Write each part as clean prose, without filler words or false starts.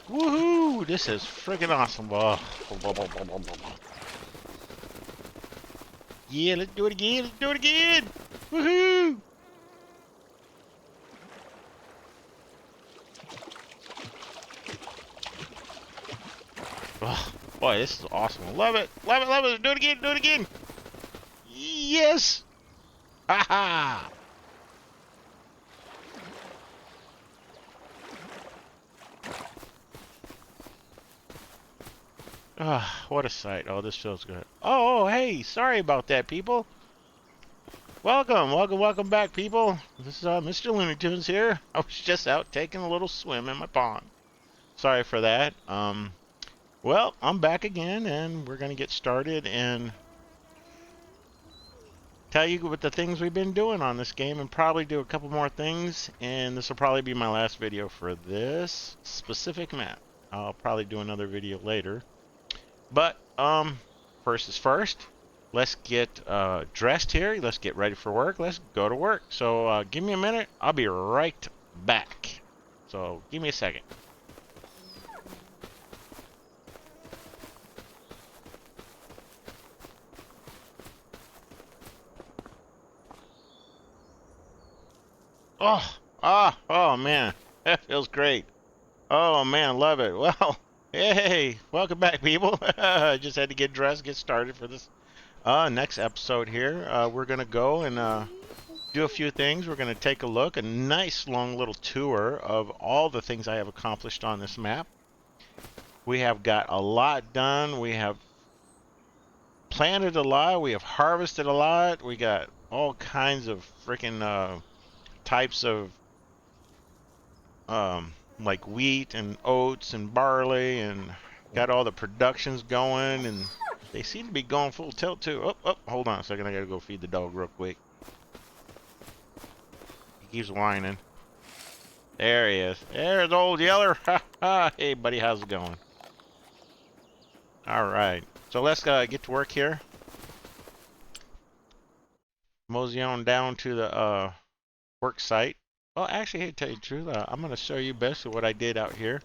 Woohoo! This is freaking awesome. Yeah, let's do it again. Let's do it again. Woohoo! Oh, boy, this is awesome. Love it. Love it. Love it. Do it again. Do it again. Yes. Ha ha. Ah, what a sight. Oh, this feels good. Oh, hey, sorry about that, people. Welcome, welcome, welcome back, people. This is Mr. Looney Tunes here. I was just out taking a little swim in my pond. Sorry for that. Well, I'm back again, and we're gonna get started and tell you what the things we've been doing on this game, and probably do a couple more things. And this will probably be my last video for this specific map. I'll probably do another video later. But first is first. Let's get dressed here. Let's get ready for work. Let's go to work. So give me a minute. I'll be right back. So give me a second. Oh man, that feels great. Oh man, love it. Well, hey, welcome back, people. I just had to get dressed, get started for this next episode here. We're gonna go and do a few things. We're gonna take a look, a nice long little tour of all the things I have accomplished on this map. We have got a lot done. We have planted a lot. We have harvested a lot. We got all kinds of freaking types of like wheat and oats and barley, and got all the productions going, and they seem to be going full tilt too. Oh, hold on a second. I gotta go feed the dog real quick. He keeps whining. There he is. There's old Yeller. Ha ha. Hey, buddy, how's it going? All right. So let's get to work here. Mosey on down to the work site. Well, actually, hey, to tell you the truth, I'm going to show you best of what I did out here.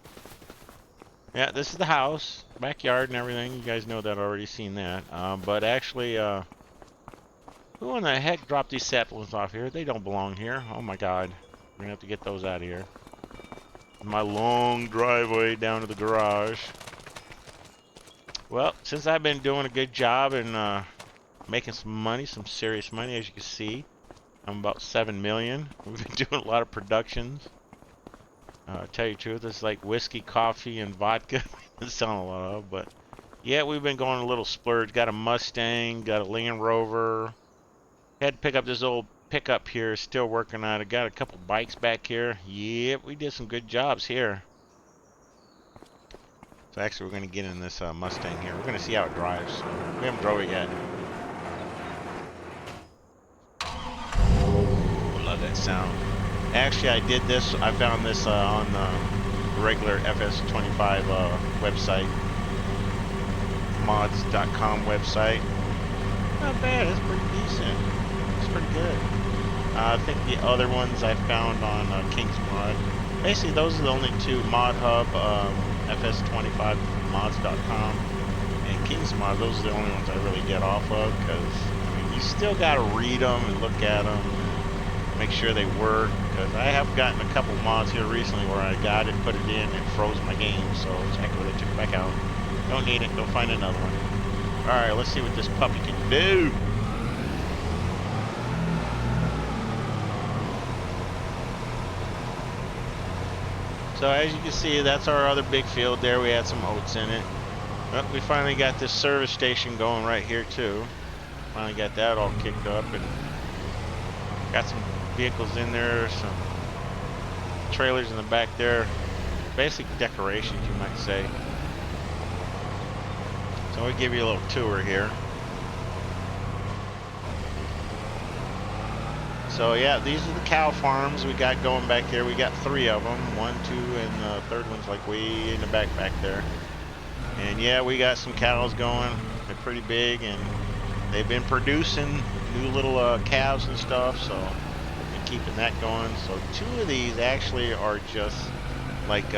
Yeah, this is the house, backyard and everything. You guys know that, already seen that. But actually, who in the heck dropped these saplings off here? They don't belong here. Oh my God. We're going to have to get those out of here. My long driveway down to the garage. Well, since I've been doing a good job and making some money, some serious money, as you can see, I'm about 7 million. We've been doing a lot of productions. Tell you the truth, it's like whiskey, coffee, and vodka. It's selling a lot of, but yeah, we've been going a little splurge. Got a Mustang, got a Land Rover. Had to pick up this old pickup here, still working on it. Got a couple bikes back here. Yep, we did some good jobs here. So actually, we're going to get in this Mustang here. We're going to see how it drives. We haven't drove it yet. Love that sound. Actually, I did this. I found this on the regular FS25 website, mods.com website. Not bad. It's pretty decent. It's pretty good. I think the other ones I found on King's Mod. Basically, those are the only two: Mod Hub, FS25 mods.com, and King's Mod. Those are the only ones I really get off of, because I mean, you still got to read them and look at them. Make sure they work, because I have gotten a couple mods here recently where I got it, put it in, and it froze my game, so check what I took it back out. Don't need it, go find another one. Alright, let's see what this puppy can do. So as you can see, that's our other big field there. We had some oats in it. Well, we finally got this service station going right here too. Finally got that all kicked up, and got some vehicles in there, some trailers in the back there. Basic decorations, you might say. So we give you a little tour here. So yeah, these are the cow farms we got going back here. We got 3 of them. 1, 2, and the third one's like way in the back there. And yeah, we got some cows going. They're pretty big, and they've been producing new little calves and stuff, so we're keeping that going. So 2 of these actually are just like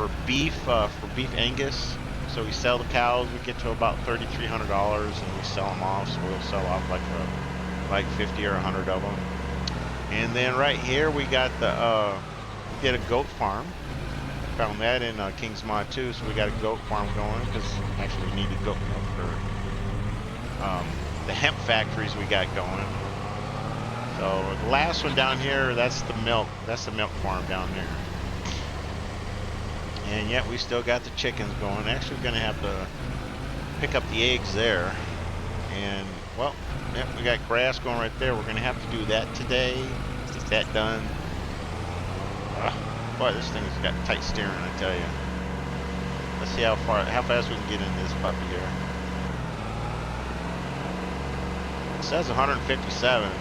for beef Angus. So we sell the cows. We get to about $3,300, and we sell them off. So we'll sell off like 50 or 100 of them. And then right here we got the we did a goat farm. Found that in King's Mod too. So we got a goat farm going because actually we needed goat milk for the hemp factories we got going. So the last one down here, that's the milk farm down there. And yet we still got the chickens going. Actually, we're gonna have to pick up the eggs there. And well, yep, we got grass going right there. We're gonna have to do that today. Get that done. Boy, this thing's got tight steering, I tell you. Let's see how fast we can get in this puppy here. It says 157.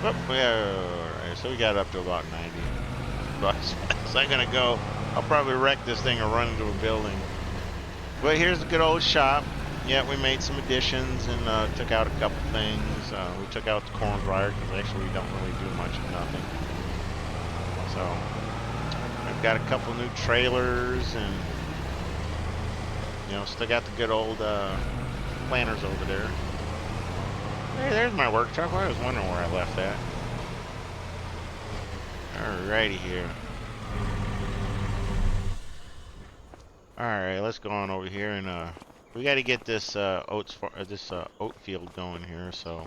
Oh, alright, so we got up to about 90. But as I'm gonna go, I'll probably wreck this thing or run into a building. But here's the good old shop. Yeah, we made some additions and took out a couple things. We took out the corn dryer because actually we don't really do much of nothing. So we've got a couple new trailers and still got the good old planters over there. Hey, there's my work truck. I was wondering where I left that. Alrighty here. Alright, let's go on over here and we got to get this oat field going here. So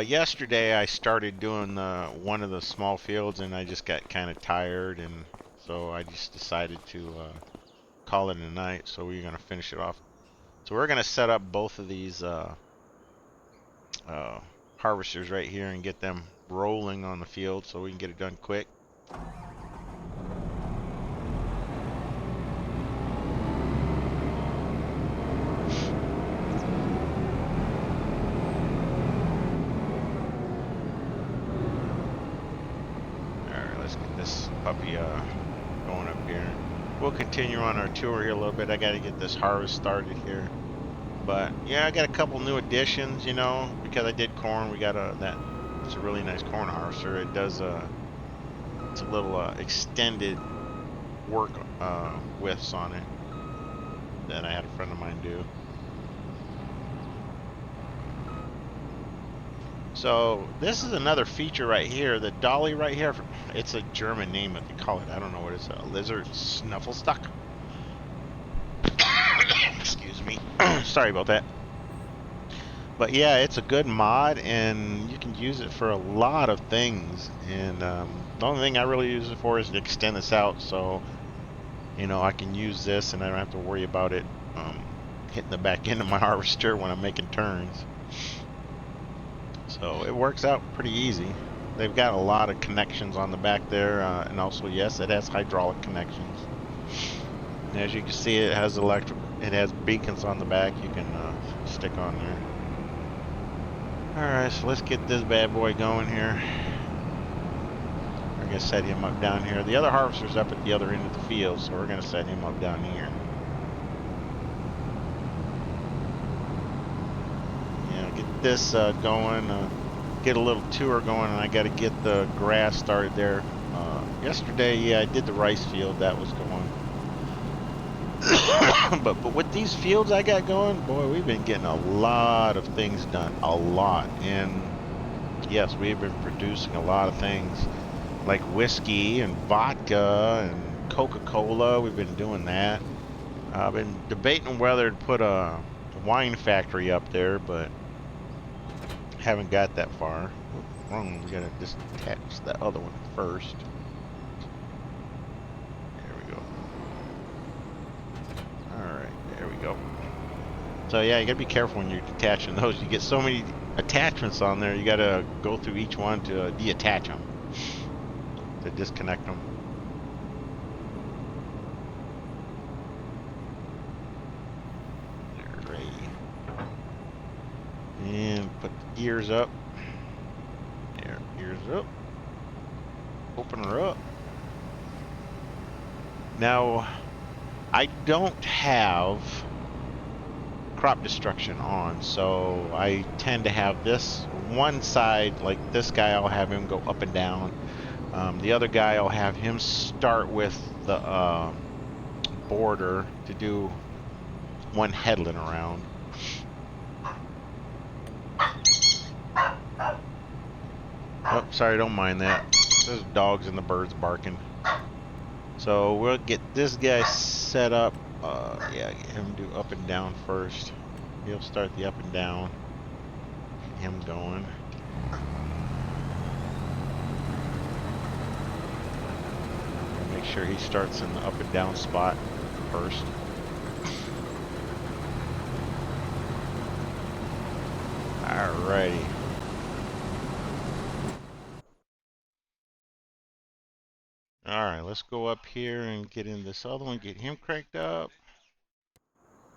yesterday I started doing one of the small fields and I just got kind of tired, and so I just decided to call it a night. So we're gonna finish it off. So we're gonna set up both of these harvesters right here and get them rolling on the field so we can get it done quick. Alright, let's get this puppy going up here. We'll continue on our tour here a little bit. I got to get this harvest started here. But yeah, I got a couple new additions, because I did corn. We got it's a really nice corn harvester. It does it's a little extended work widths on it that I had a friend of mine do. So this is another feature right here. The dolly right here, it's a German name that they call it. I don't know what it's a lizard snufflestock. Excuse me. Sorry about that. But yeah, it's a good mod and you can use it for a lot of things. And the only thing I really use it for is to extend this out, so I can use this and I don't have to worry about it hitting the back end of my harvester when I'm making turns. So it works out pretty easy. They've got a lot of connections on the back there, and also yes, it has hydraulic connections. And as you can see, it has it has beacons on the back you can stick on there. Alright, so let's get this bad boy going here. We're gonna set him up down here. The other harvester's up at the other end of the field, so we're gonna set him up down here. Get this going, get a little tour going, and I got to get the grass started there. Yesterday, yeah, I did the rice field. That was going. but with these fields I got going, boy, we've been getting a lot of things done. A lot. And yes, we've been producing a lot of things like whiskey and vodka and Coca-Cola. We've been doing that. I've been debating whether to put a wine factory up there, but haven't got that far. Wrong, we gotta just attach the other one first. There we go. Alright, there we go. So yeah, you gotta be careful when you're detaching those. You get so many attachments on there, you gotta go through each one to deattach them, to disconnect them. And put the gears up. There, gears up. Open her up. Now, I don't have crop destruction on, so I tend to have this one side, like this guy, I'll have him go up and down. The other guy, I'll have him start with the border to do one headland around. Oh, sorry, don't mind that. There's dogs and the birds barking. So we'll get this guy set up. Yeah, get him do up and down first. He'll start the up and down. Get him going. Make sure he starts in the up and down spot first. Alrighty. Alright, let's go up here and get in this other one, get him cranked up.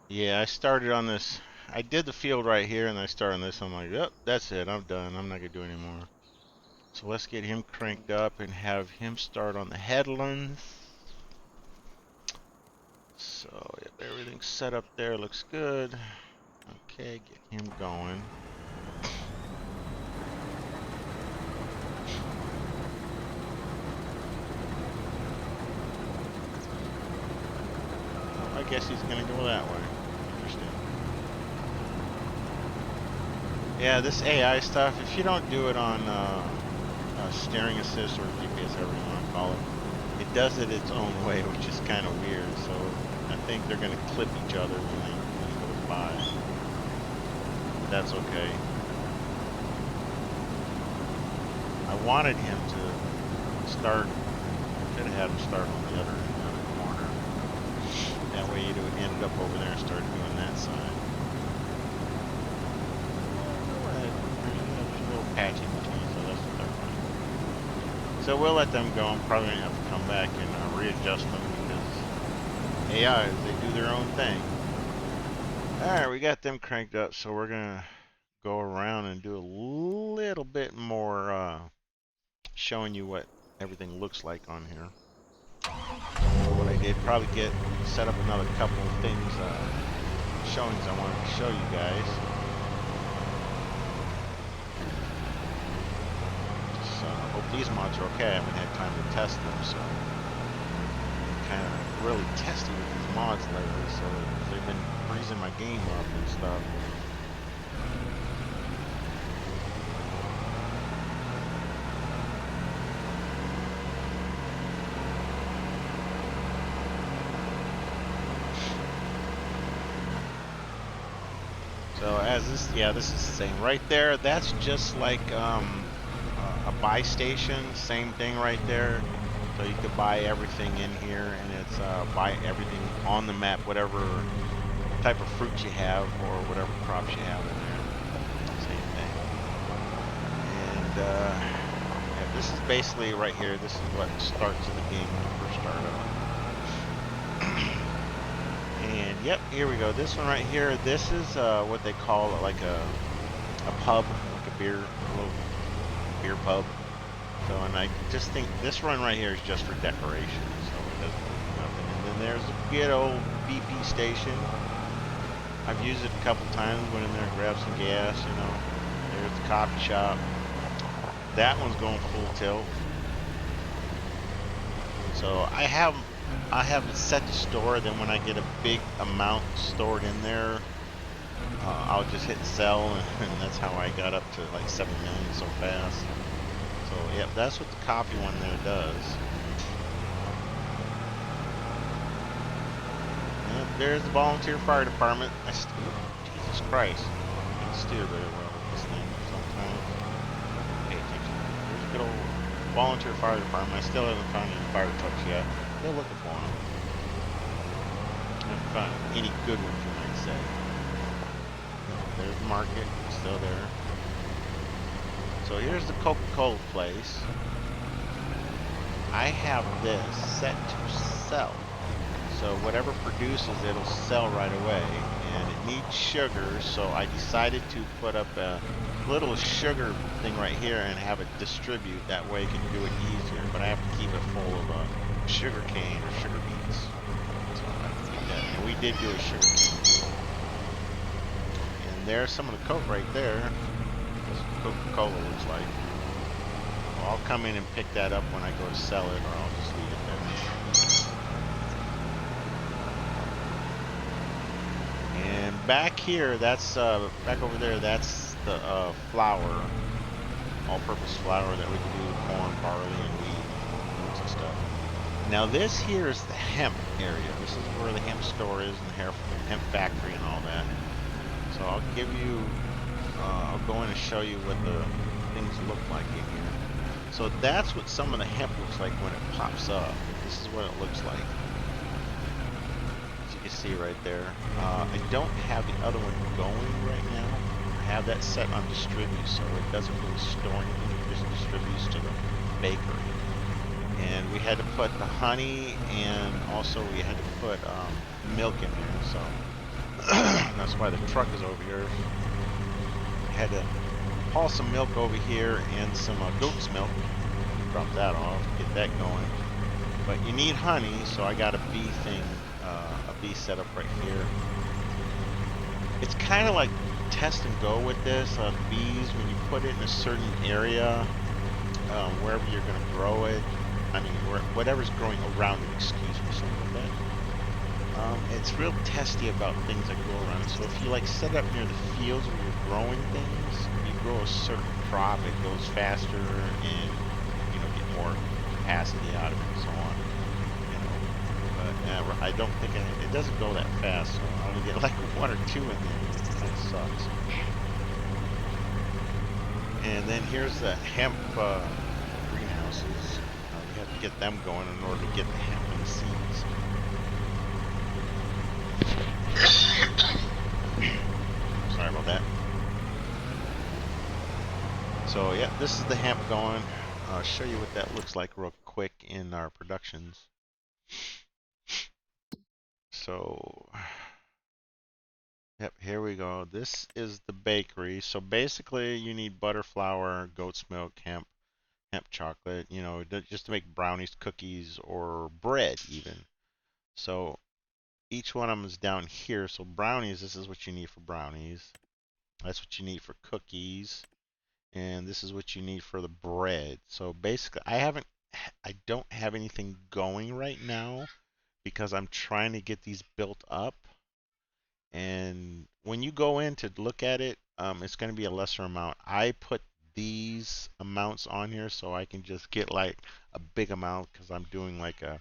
Yeah, I started on this. I did the field right here and I started on this. I'm like, yep, that's it. I'm done. I'm not going to do anymore. So let's get him cranked up and have him start on the headlands. So yep, everything's set up there. Looks good. Okay, get him going. I guess he's going to go that way. Interesting. Yeah, this AI stuff, if you don't do it on steering assist or GPS, however you want to call it, it does it its own way, which is kind of weird. So I think they're going to clip each other when they go by. That's okay. I wanted him to start, should have had him start on the other corner. That way you'd have ended up over there and started doing that side. There's a little patch in between, so that's what they're fine. So we'll let them go. I'm probably going to have to come back and readjust them because AIs, they do their own thing. Alright, we got them cranked up, so we're going to go around and do a little bit more showing you what everything looks like on here. What I did, probably set up another couple of things, showings I wanted to show you guys. Just hope these mods are okay. I haven't had time to test them, so kind of really testy with these mods lately, so they've been freezing my game up and stuff. So as this, yeah, this is the same right there. That's just like a buy station, same thing right there. So you could buy everything in here, and it's buy everything on the map, whatever type of fruit you have or whatever crops you have in there. Same thing. And yeah, this is basically right here. This is what starts in the game when you first start up. And yep, here we go. This one right here, this is what they call like a pub, like a little beer pub. So, and I just think this run right here is just for decoration, so it doesn't do nothing. And then there's a good old BP station. I've used it a couple times, went in there and grabbed some gas, you know. There's the coffee shop. That one's going full tilt. So I have it set to store, then when I get a big amount stored in there, I'll just hit sell, and that's how I got up to like 7 million so fast. So yep, that's what the coffee one there does. Yep, there's the volunteer fire department. Jesus Christ, I can steer very well with this thing sometimes. Pay attention. There's a good old volunteer fire department. I still haven't found any fire trucks yet. Still looking for them. I haven't found any good ones, you might say. There's the market, still there. So here's the Coca-Cola place. I have this set to sell. So whatever produces, it'll sell right away. And it needs sugar, so I decided to put up a little sugar thing right here and have it distribute. That way I can do it easier. But I have to keep it full of sugar cane or sugar beets. So I have to keep that. And we did do a sugar cane. And there's some of the Coke right there. That's what Coca-Cola looks like. Well, I'll come in and pick that up when I go to sell it, or I'll just leave it there. And back here, that's back over there, that's the flour, all-purpose flour that we can do with corn, barley, and wheat, oats and stuff. Now this here is the hemp area. This is where the hemp store is and the hemp factory and all that. So I'll give you, I'll go in and show you what the things look like in here. So that's what some of the hemp looks like when it pops up. This is what it looks like. As you can see right there. I don't have the other one going right now. I have that set on distribute, so it doesn't really store anything. It just distributes to the bakery. And we had to put the honey, and also we had to put milk in there. So that's why the truck is over here. I had to haul some milk over here and some goat's milk. Drop that off, get that going. But you need honey, so I got a bee thing, a bee setup right here. It's kind of like test and go with this. Bees, when you put it in a certain area, wherever you're going to grow it, I mean, whatever's growing around it, excuse me, something like that. It's real testy about things that grow around it. So if you like set it up near the fields where you're growing things, you grow a certain crop, it goes faster and you know get more capacity out of it and so on. You know, but I don't think it doesn't go that fast. So I only get like 1 or 2 in there. It kind of sucks. And then here's the hemp greenhouses. We have to get them going in order to get the hemp and the seeds. Sorry about that. So yeah, this is the hemp going. I'll show you what that looks like real quick in our productions. So, yep, here we go. This is the bakery. So basically you need butter, flour, goat's milk, hemp chocolate, you know, just to make brownies, cookies, or bread even. So each one of them is down here. So brownies, this is what you need for brownies. That's what you need for cookies. And this is what you need for the bread. So basically, I don't have anything going right now because I'm trying to get these built up. And when you go in to look at it, it's going to be a lesser amount. I put these amounts on here so I can just get like a big amount because I'm doing like a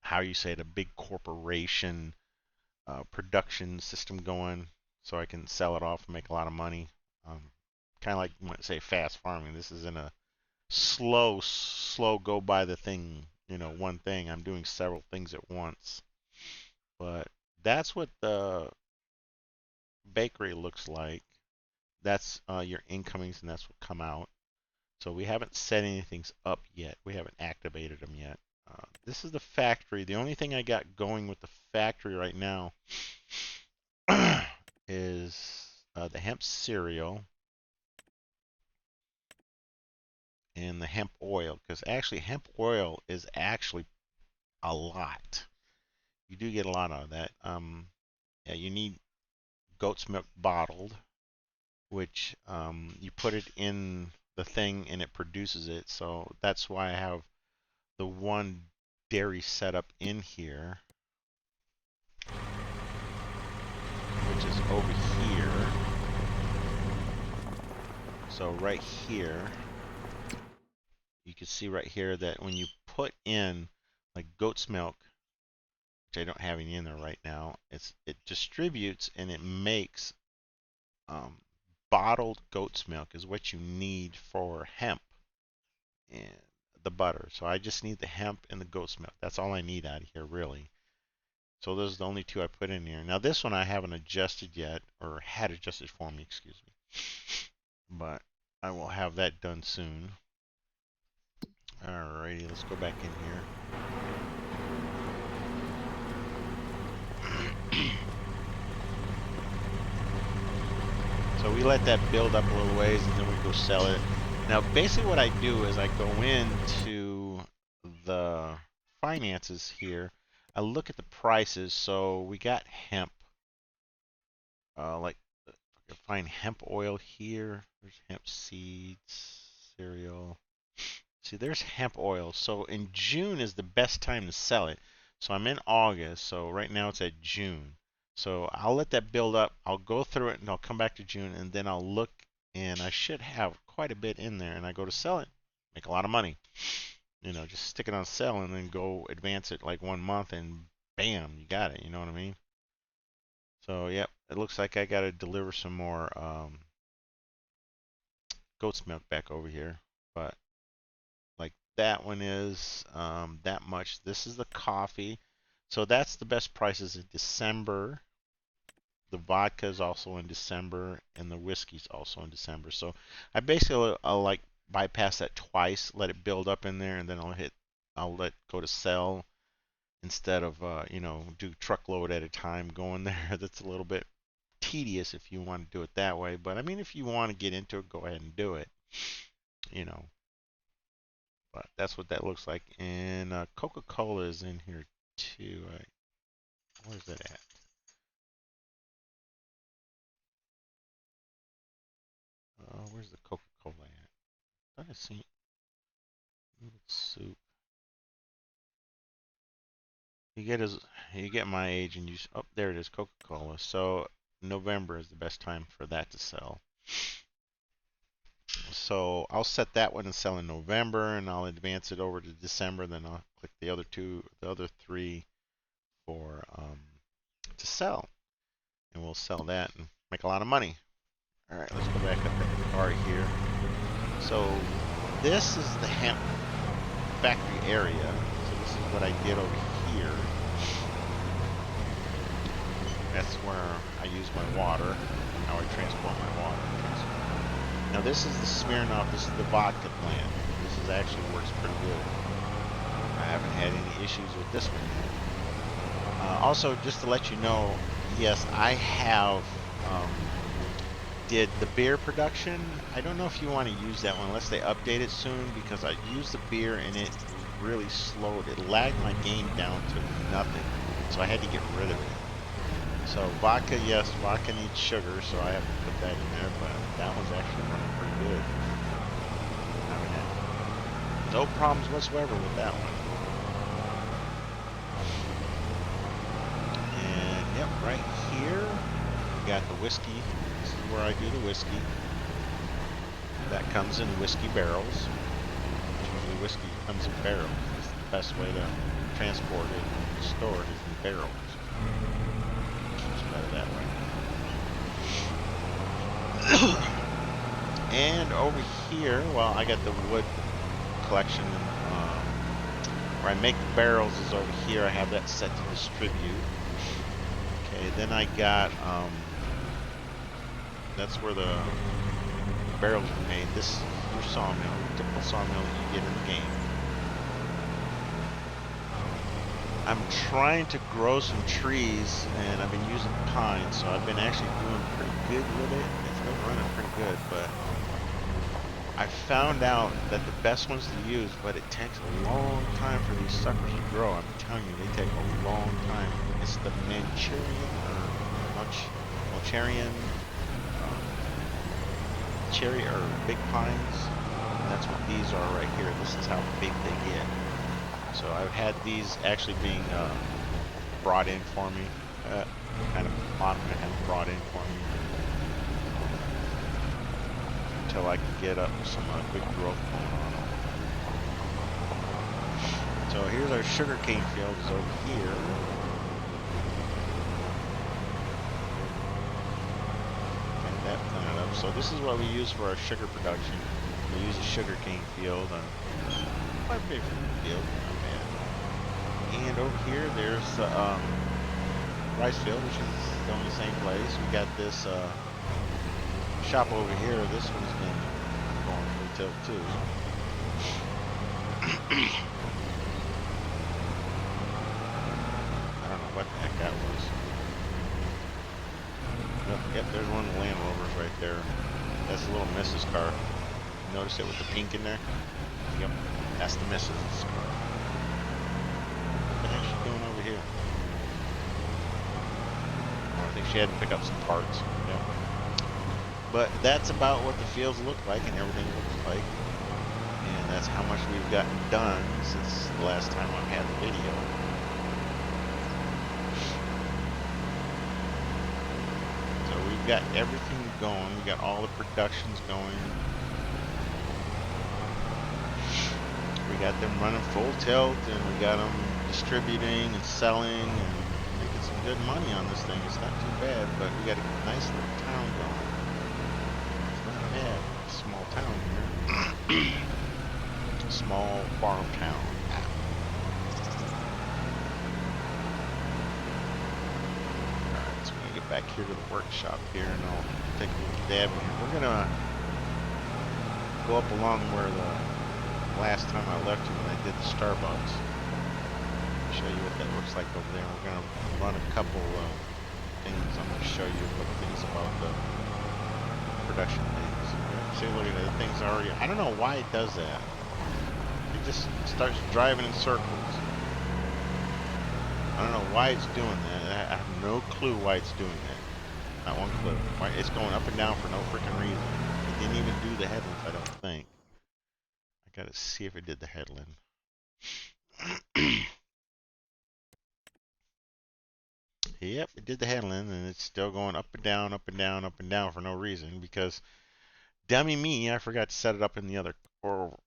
how you say it, a big corporation production system going, so I can sell it off and make a lot of money. Kind of like when I say fast farming. This isn't a slow go by the thing, you know, one thing. I'm doing several things at once. But that's what the bakery looks like. That's your incomings, and that's what come out. So we haven't set anything up yet. We haven't activated them yet. This is the factory. The only thing I got going with the factory right now is the hemp cereal and the hemp oil, because actually hemp oil is actually a lot. You do get a lot out of that. Yeah, you need goat's milk bottled, which you put it in the thing and it produces it. So that's why I have the one dairy setup in here, which is over here. So right here, you can see right here that when you put in like goat's milk, which I don't have any in there right now, it distributes and it makes bottled goat's milk is what you need for hemp and the butter. So I just need the hemp and the goat's milk. That's all I need out of here, really. So those are the only 2 I put in here. Now this one I haven't adjusted yet, or had adjusted for me, excuse me. But I will have that done soon. Alrighty, let's go back in here. So we let that build up a little ways and then we go sell it. Now basically what I do is I go into the finances here. I look at the prices. So we got hemp, like find hemp oil here. There's hemp seeds, cereal. See, there's hemp oil. So in June is the best time to sell it. So I'm in August. So right now it's at June. So I'll let that build up. I'll go through it and I'll come back to June and then I'll look and I should have quite a bit in there and I go to sell it. Make a lot of money. You know, just stick it on sale and then go advance it like 1 month and bam, you got it. You know what I mean? So, yep, it looks like I got to deliver some more goat's milk back over here. But like that one is that much. This is the coffee. So that's the best prices in December. The vodka is also in December, and the whiskey's also in December. So I basically I'll like bypass that twice, let it build up in there, and then I'll let go to sell instead of you know, do truckload at a time going there. That's a little bit tedious if you want to do it that way. But I mean, if you want to get into it, go ahead and do it. You know, but that's what that looks like. And Coca-Cola is in here too. Where's that at? Where's the Coca-Cola at? I see soup. You get my age and oh, there it is, Coca-Cola. So November is the best time for that to sell. So I'll set that one and sell in November, and I'll advance it over to December. Then I'll click the other three for to sell, and we'll sell that and make a lot of money. All right, let's go back up to the car here. So this is the hemp factory area. So this is what I did over here. That's where I use my water, how I transport my water. Now this is the Smirnoff, this is the vodka plant. This is actually works pretty good. I haven't had any issues with this one. Also, just to let you know, yes, I have did the beer production. I don't know if you want to use that one unless they update it soon, because I used the beer and it really slowed. It lagged my game down to nothing, so I had to get rid of it. So vodka, yes, vodka needs sugar, so I have to put that in there, but that one's actually running pretty good. I haven't had no problems whatsoever with that one. And yep, right here, we got the whiskey. This is where I do the whiskey. That comes in whiskey barrels. Usually whiskey comes in barrels. It's the best way to transport it and store it is in barrels. That way. And over here, well, I got the wood collection where I make the barrels is over here. I have that set to distribute. Okay, then I got that's where the barrels are made. This is your sawmill, typical sawmill that you get in the game. I'm trying to grow some trees, and I've been using pine, so I've been actually doing pretty good with it. It's been running pretty good, but I found out that the best ones to use, but it takes a long time for these suckers to grow. I'm telling you, they take a long time. It's the Manchurian or Mulcharian cherry or big pines. That's what these are right here. This is how big they get. So I've had these actually being brought in for me. Kind of bottom I have brought in for me until I can get up some good growth going on. So here's our sugarcane field is over here. Get that planted up. So this is what we use for our sugar production. We use a sugarcane field, quite a big field. And over here, there's the rice field, which is going the same place. We got this shop over here. This one's been going for tilt too. I don't know what the heck that was. Yep, there's one of the Land Rovers right there. That's the little Mrs. car. Notice it with the pink in there? Yep, that's the Mrs. car. Going over here. Oh, I think she had to pick up some parts. Yep. But that's about what the fields look like and everything looks like. And that's how much we've gotten done since the last time I've had the video. So we've got everything going. We got all the productions going. We got them running full tilt, and we got them distributing and selling and making some good money on this thing. It's not too bad, but we got a nice little town going. It's not bad. Small town here. Small farm town. Alright, so I'm gonna get back here to the workshop here and I'll take a look at the avenue. We're gonna go up along where the last time I left you when I did the Starbucks. Show you what that looks like over there. We're gonna run a couple things. I'm gonna show you a couple things about the production things. See, look at it. The thing's already. I don't know why it does that. It just starts driving in circles. I don't know why it's doing that. I have no clue why it's doing that. Not one clue. Why it's going up and down for no freaking reason. It didn't even do the headlands, I don't think. I gotta see if it did the headland. Yep, it did the headland, and it's still going up and down, up and down, up and down for no reason, because dummy me, I forgot to set it up in the other over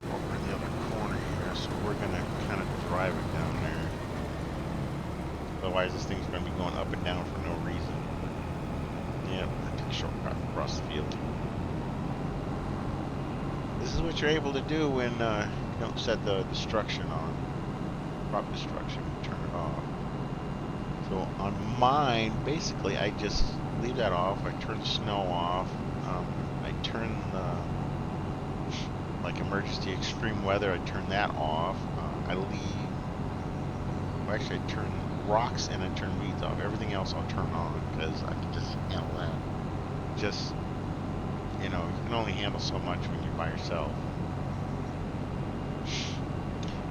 in the other corner here, so we're gonna kind of drive it down there. Otherwise, this thing's gonna be going up and down for no reason. Yep, I took a shortcut across the field. This is what you're able to do when you don't set the destruction on. Crop destruction, turn it off. So on mine, basically, I just leave that off. I turn snow off. I turn the like emergency extreme weather. I turn that off. I leave. Well, actually, I turn rocks and I turn weeds off. Everything else I'll turn on because I can just handle that. Just you know, you can only handle so much when you're by yourself.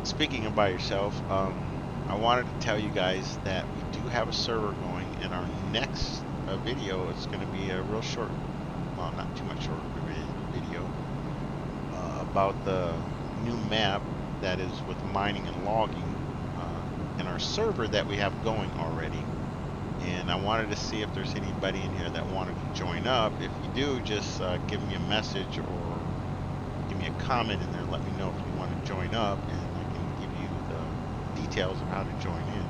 Speaking of by yourself, I wanted to tell you guys that we do have a server going, and our next video is going to be a real short, well, not too much short video, about the new map that is with mining and logging in our server that we have going already. And I wanted to see if there's anybody in here that wanted to join up. If you do, just give me a message or give me a comment in there. Let me know if you want to join up, and I can give you the details of how to join in.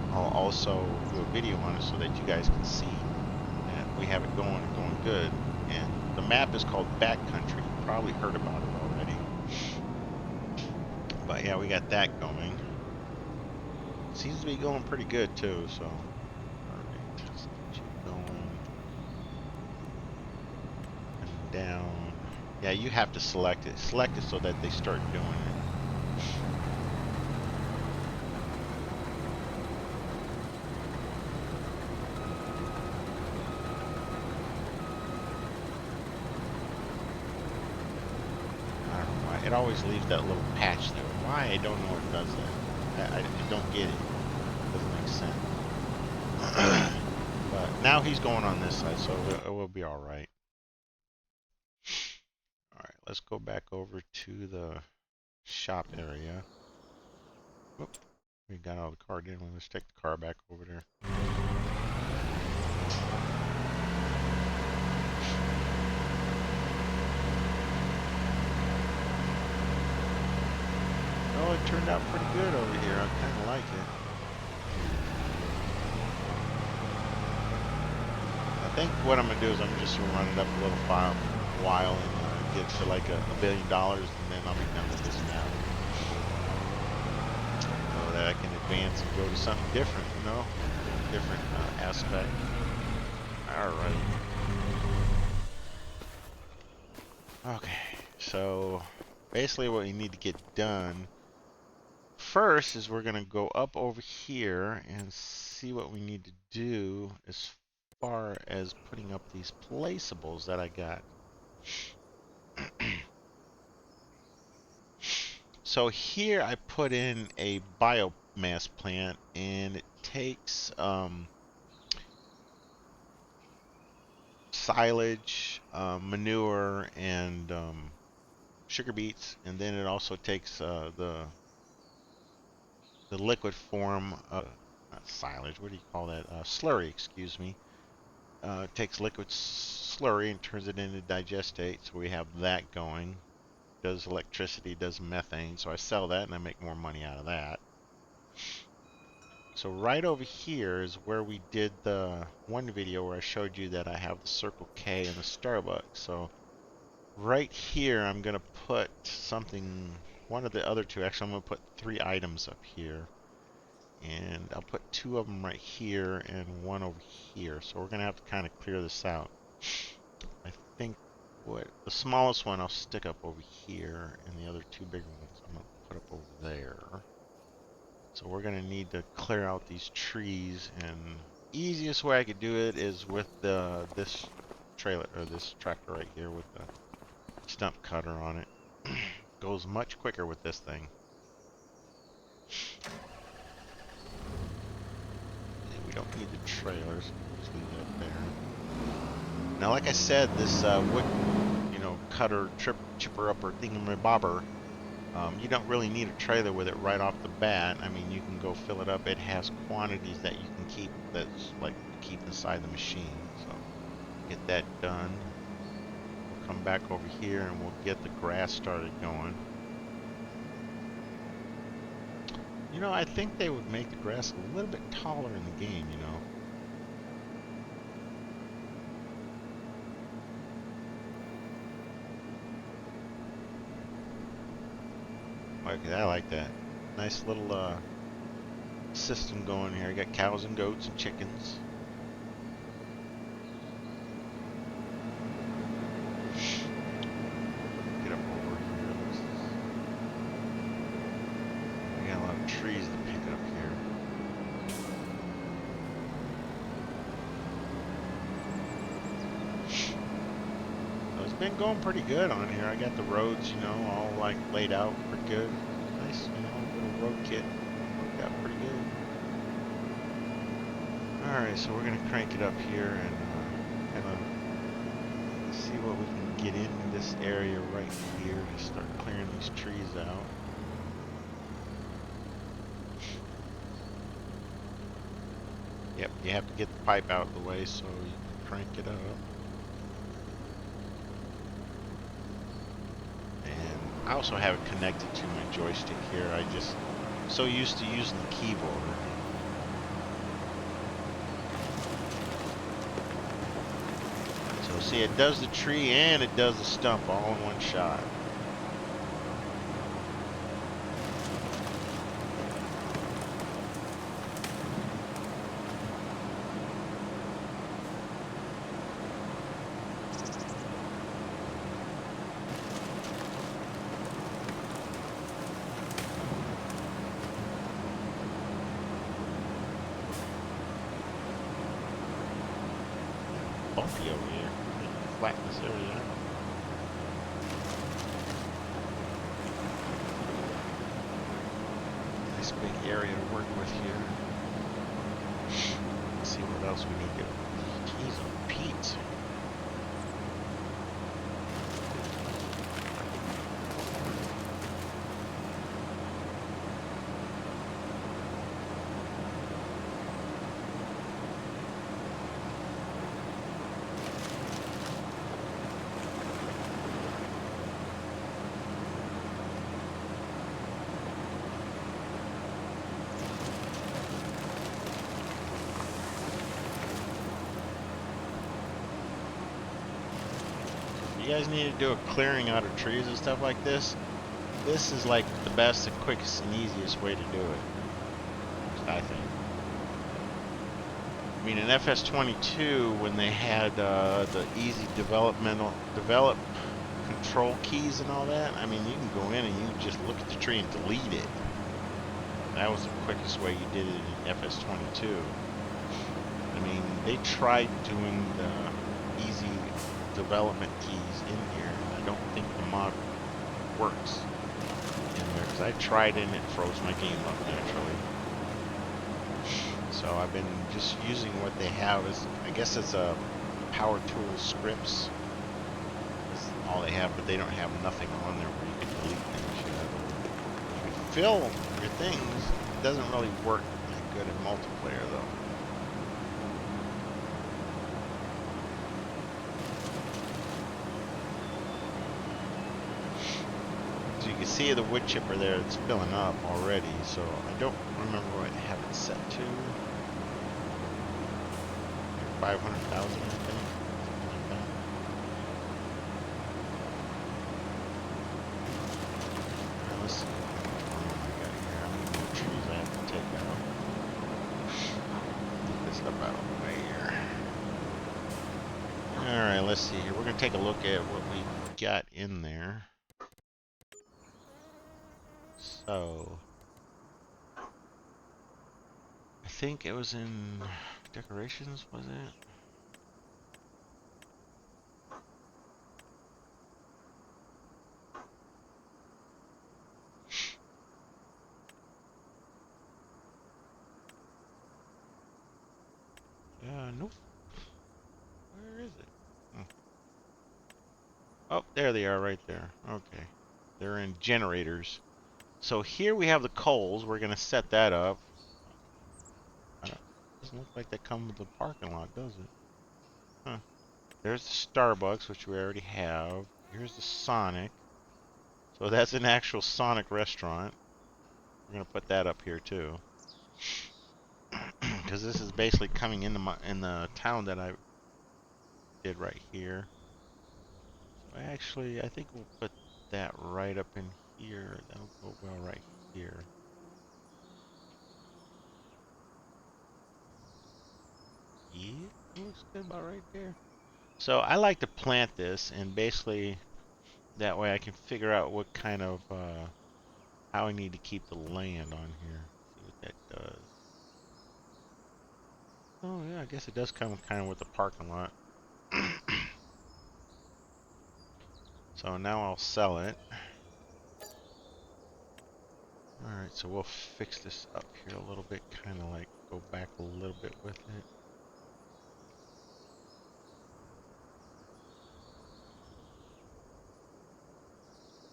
But I'll also do a video on it so that you guys can see that we have it going and going good. And the map is called Backcountry. You probably heard about it already. But yeah, we got that going. Seems to be going pretty good too, so alright, let's get you going and down. Yeah, you have to select it. Select it so that they start doing it. I don't know why. It always leaves that little patch there. Why? I don't know what does that. I don't get it. Doesn't make sense. But now he's going on this side, so it will be all right. All right, let's go back over to the shop area. Whoop. We got all the car, didn't we? Let's take the car back over there. Oh, it turned out pretty good over here. I kind of like it. I think what I'm going to do is I'm just going to run it up a little while and get to like $1 billion, and then I'll be done with this map. So that I can advance and go to something different, you know? Different aspect. Alright. Okay, so basically what we need to get done first is we're going to go up over here and see what we need to do as far as putting up these placeables that I got. So here I put in a biomass plant, and it takes silage, manure, and sugar beets, and then it also takes the liquid form of not silage. What do you call that? Slurry, excuse me. Takes liquid slurry and turns it into digestate, so we have that going. Does electricity, does methane, so I sell that and I make more money out of that. So right over here is where we did the one video where I showed you that I have the Circle K and the Starbucks. So right here I'm going to put something, one of the other two, actually I'm going to put 3 items up here. And I'll put 2 of them right here and 1 over here. So we're going to have to kind of clear this out. I think what the smallest one I'll stick up over here, and the other 2 bigger ones I'm going to put up over there. So we're going to need to clear out these trees, and easiest way I could do it is with this trailer, or this tractor right here with the stump cutter on it. Goes much quicker with this thing. And we don't need the trailers, just leave that there. Now like I said, this wood, cutter, chipper upper thingamabobber, you don't really need a trailer with it right off the bat. I mean, you can go fill it up. It has quantities that you can keep, that's like keep inside the machine. So get that done. We'll come back over here and we'll get the grass started going. I think they would make the grass a little bit taller in the game, Okay, I like that. Nice little system going here. I got cows and goats and chickens. Get up over here. We got a lot of trees to pick up here. So it's been going pretty good on here. I got the roads, all like laid out pretty good. Nice, little road kit. Worked out pretty good. Alright, so we're gonna crank it up here and kind of see what we can get in this area right here to start clearing these trees out. Yep, you have to get the pipe out of the way so you can crank it up. And I also have it connected to my joystick here. I just so used to using the keyboard. So see, it does the tree and it does the stump all in one shot. Bumpy over here. Flatten this area out. Nice big area to work with here. Let's see what else we need to. Jeez, oh Pete. You guys need to do a clearing out of trees and stuff like this. This is like the best and quickest and easiest way to do it, I think. I mean, in FS22, when they had the easy develop control keys and all that, I mean, you can go in and you just look at the tree and delete it. That was the quickest way you did it in FS22. I mean, they tried doing the easy development keys in here, and I don't think the mod works in there, because I tried it and it froze my game up naturally. So I've been just using what they have. As I guess it's a power tool scripts. That's all they have, but they don't have nothing on there where you can delete things yet. If you fill your things, it doesn't really work that good in multiplayer though. So you can see the wood chipper there, it's filling up already, so I don't remember what I have it set to. 500,000, I think. Something like that. Alright, let's see what kind of room I got here. How many more trees I have to take out. Get this stuff out of the way here. Alright, let's see here. We're going to take a look at what we got in there. So, I think it was in decorations, was it? Nope. Where is it? Oh. Oh, there they are right there. Okay. They're in generators. So here we have the coals. We're going to set that up. Doesn't look like they come with the parking lot, does it? Huh. There's the Starbucks, which we already have. Here's the Sonic. So that's an actual Sonic restaurant. We're going to put that up here too. Because this is basically coming into in the town that I did right here. So actually, I think we'll put that right up in here. That'll go well right here. Yeah, it looks good about right there. So I like to plant this, and basically that way I can figure out what kind of how I need to keep the land on here. See what that does. Oh yeah, I guess it does come kind of with the parking lot. So now I'll sell it. Alright, so we'll fix this up here a little bit, kind of like go back a little bit with it.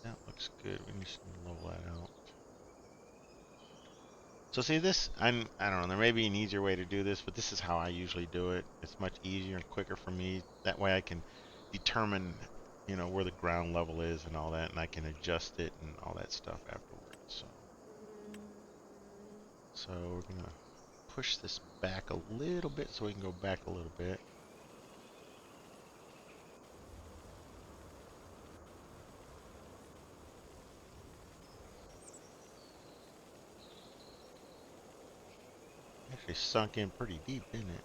That looks good. We just need to level that out. So see this, I don't know, there may be an easier way to do this, but this is how I usually do it. It's much easier and quicker for me. That way I can determine, you know, where the ground level is and all that, and I can adjust it and all that stuff afterwards. So we're gonna push this back a little bit so we can go back a little bit. Actually sunk in pretty deep, didn't it?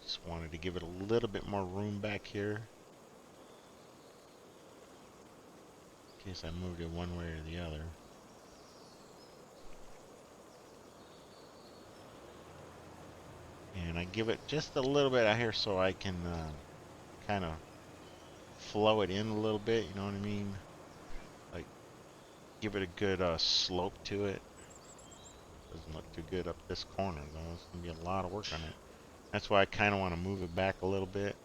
Just wanted to give it a little bit more room back here. In case I moved it one way or the other. And I give it just a little bit out here so I can kind of flow it in a little bit, you know what I mean? Like, give it a good slope to it. Doesn't look too good up this corner, though. It's going to be a lot of work on it. That's why I kind of want to move it back a little bit.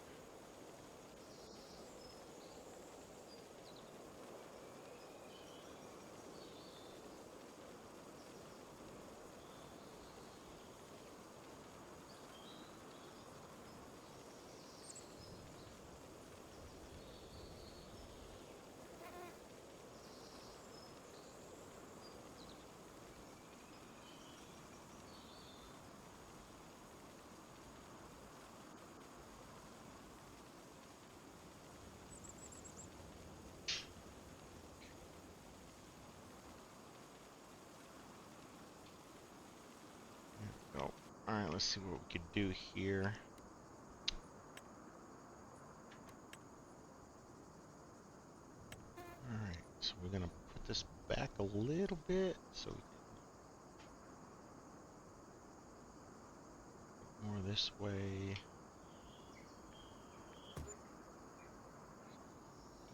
Oh, alright, let's see what we could do here. Alright, so we're going to put this back a little bit so we can more this way.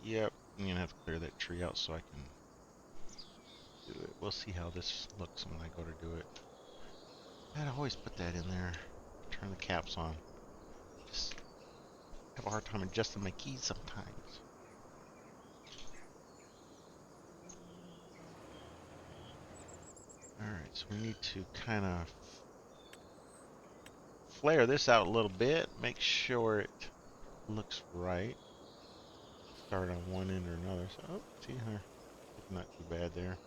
Yep, I'm gonna have to clear that tree out so I can do it. We'll see how this looks when I go to do it. I'd always put that in there. Turn the caps on. Just have a hard time adjusting my keys sometimes. Alright, so we need to kind of flare this out a little bit. Make sure it looks right. Start on one end or another. So, oh, see her. Not too bad there.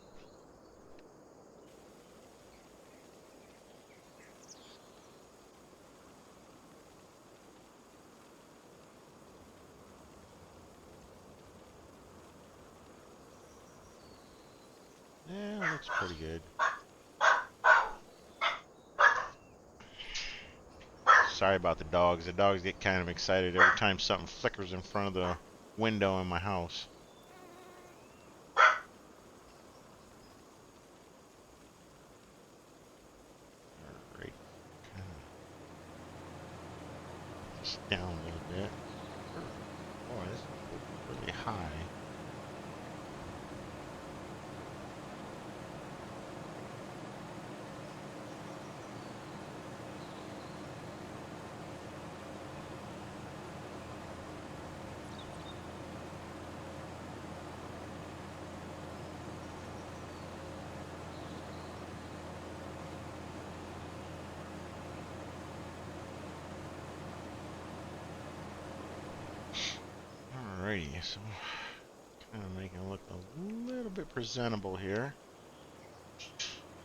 Yeah, looks pretty good. Sorry about the dogs. The dogs get kind of excited every time something flickers in front of the window in my house. Alright, kind of just down a little bit. Boy, this is really high. Alrighty, so kind of making it look a little bit presentable here. I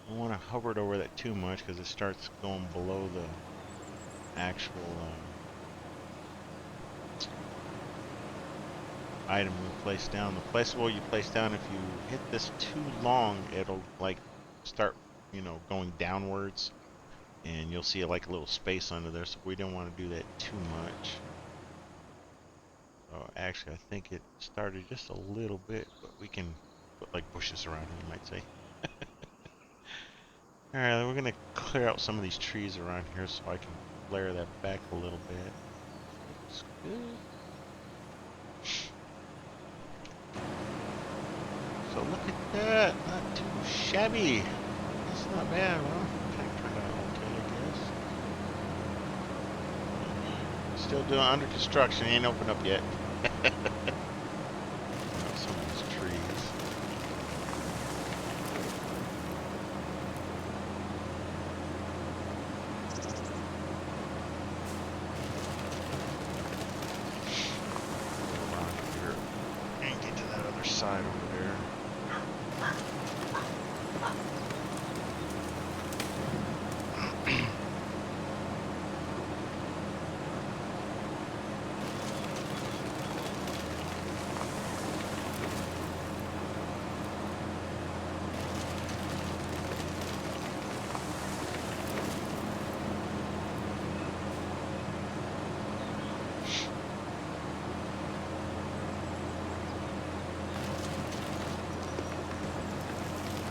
don't want to hover it over that too much because it starts going below the actual item you place down. The placeable you place down, if you hit this too long, it'll like start, going downwards, and you'll see like a little space under there. So we don't want to do that too much. So actually, I think it started just a little bit, but we can put like bushes around it, you might say. All right, we're gonna clear out some of these trees around here so I can flare that back a little bit. Looks good. So look at that, not too shabby. That's not bad, well, kind of turned out okay, I guess. Still doing under construction, ain't opened up yet. Some of these trees. Around here and get to that other side over there.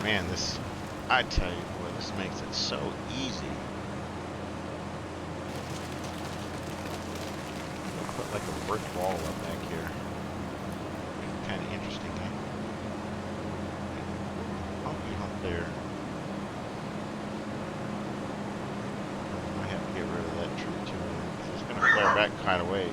Man, I tell you what, this makes it so easy. I'll put like a brick wall up back here. Kind of interesting, eh? Honky hump there. I might have to get rid of that tree too. It's going to flare back kind of ways.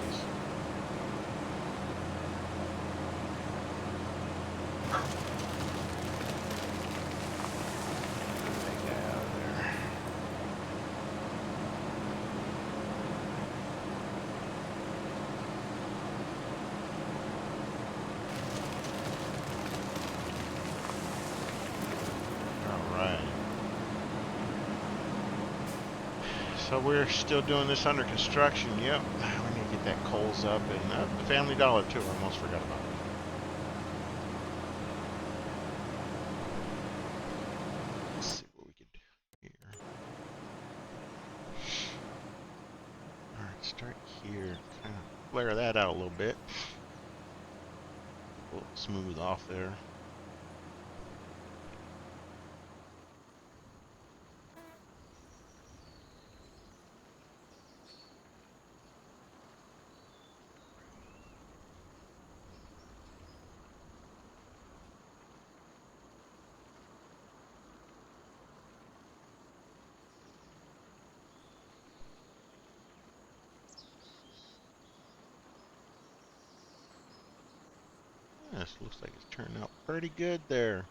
So we're still doing this under construction. Yep. We need to get that coals up and the Family Dollar too. I almost forgot about it. Let's see what we can do here. Alright, start here. Kind of flare that out a little bit. A little smooth off there. this. Looks like it's turning out pretty good there.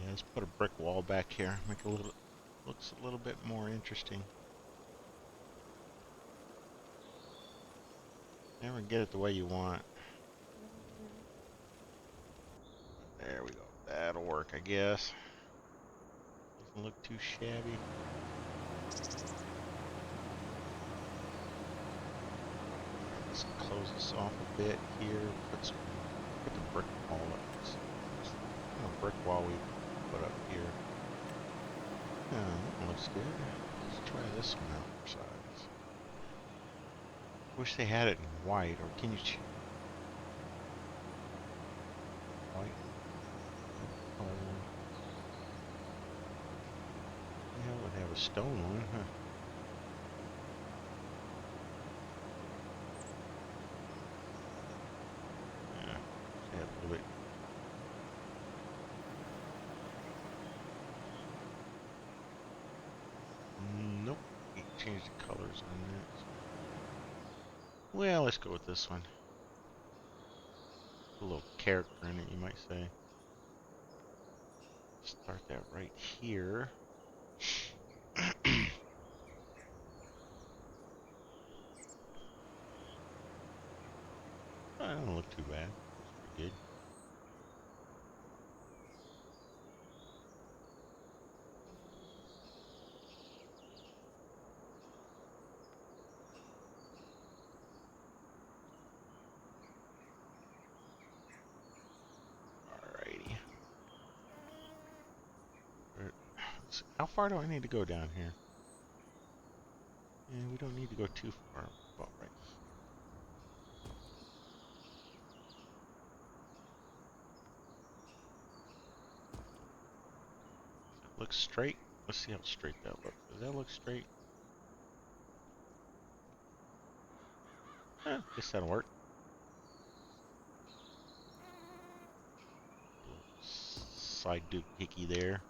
Yeah, let's put a brick wall back here. Make it a little, looks a little bit more interesting. Never get it the way you want. There we go. That'll work, I guess. Doesn't look too shabby. Let's close this off a bit here. Put the brick wall up. Brick wall we put up here. That looks good. Let's try this one out for size. Wish they had it in white, or can you choose white? Oh, yeah, it would have a stone one, huh? Yeah, a little bit. Nope, you can change the colors on that. Well, let's go with this one. A little character in it, you might say. Start that right here. Oh, that don't look too bad. Looks pretty good. Alrighty. How far do I need to go down here? Yeah, we don't need to go too far. About right here. Does that look straight? Let's see how straight that looks. Does that look straight? Guess that'll work. Side doohickey there.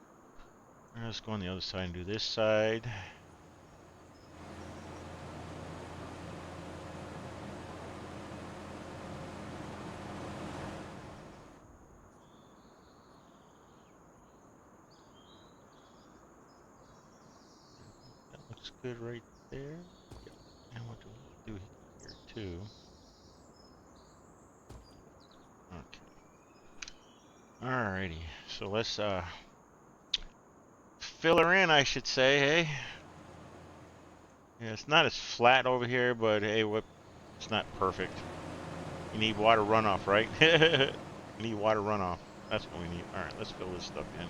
Let's go on the other side and do this side. That looks good right there. Yep. And we'll do doohickey here too. Okay. Alrighty. So let's fill her in, I should say, hey? Yeah, it's not as flat over here, but hey, it's not perfect. You need water runoff, right? You need water runoff. That's what we need. Alright, let's fill this stuff in.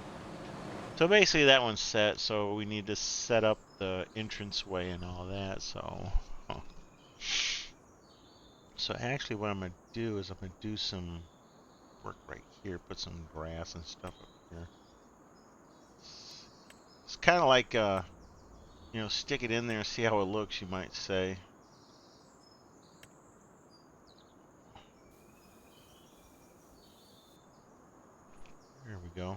So basically that one's set, so we need to set up the entranceway and all that, so... So actually what I'm going to do is I'm going to do some work right here, put some grass and stuff up here. It's kind of like, you know, stick it in there and see how it looks, you might say. There we go.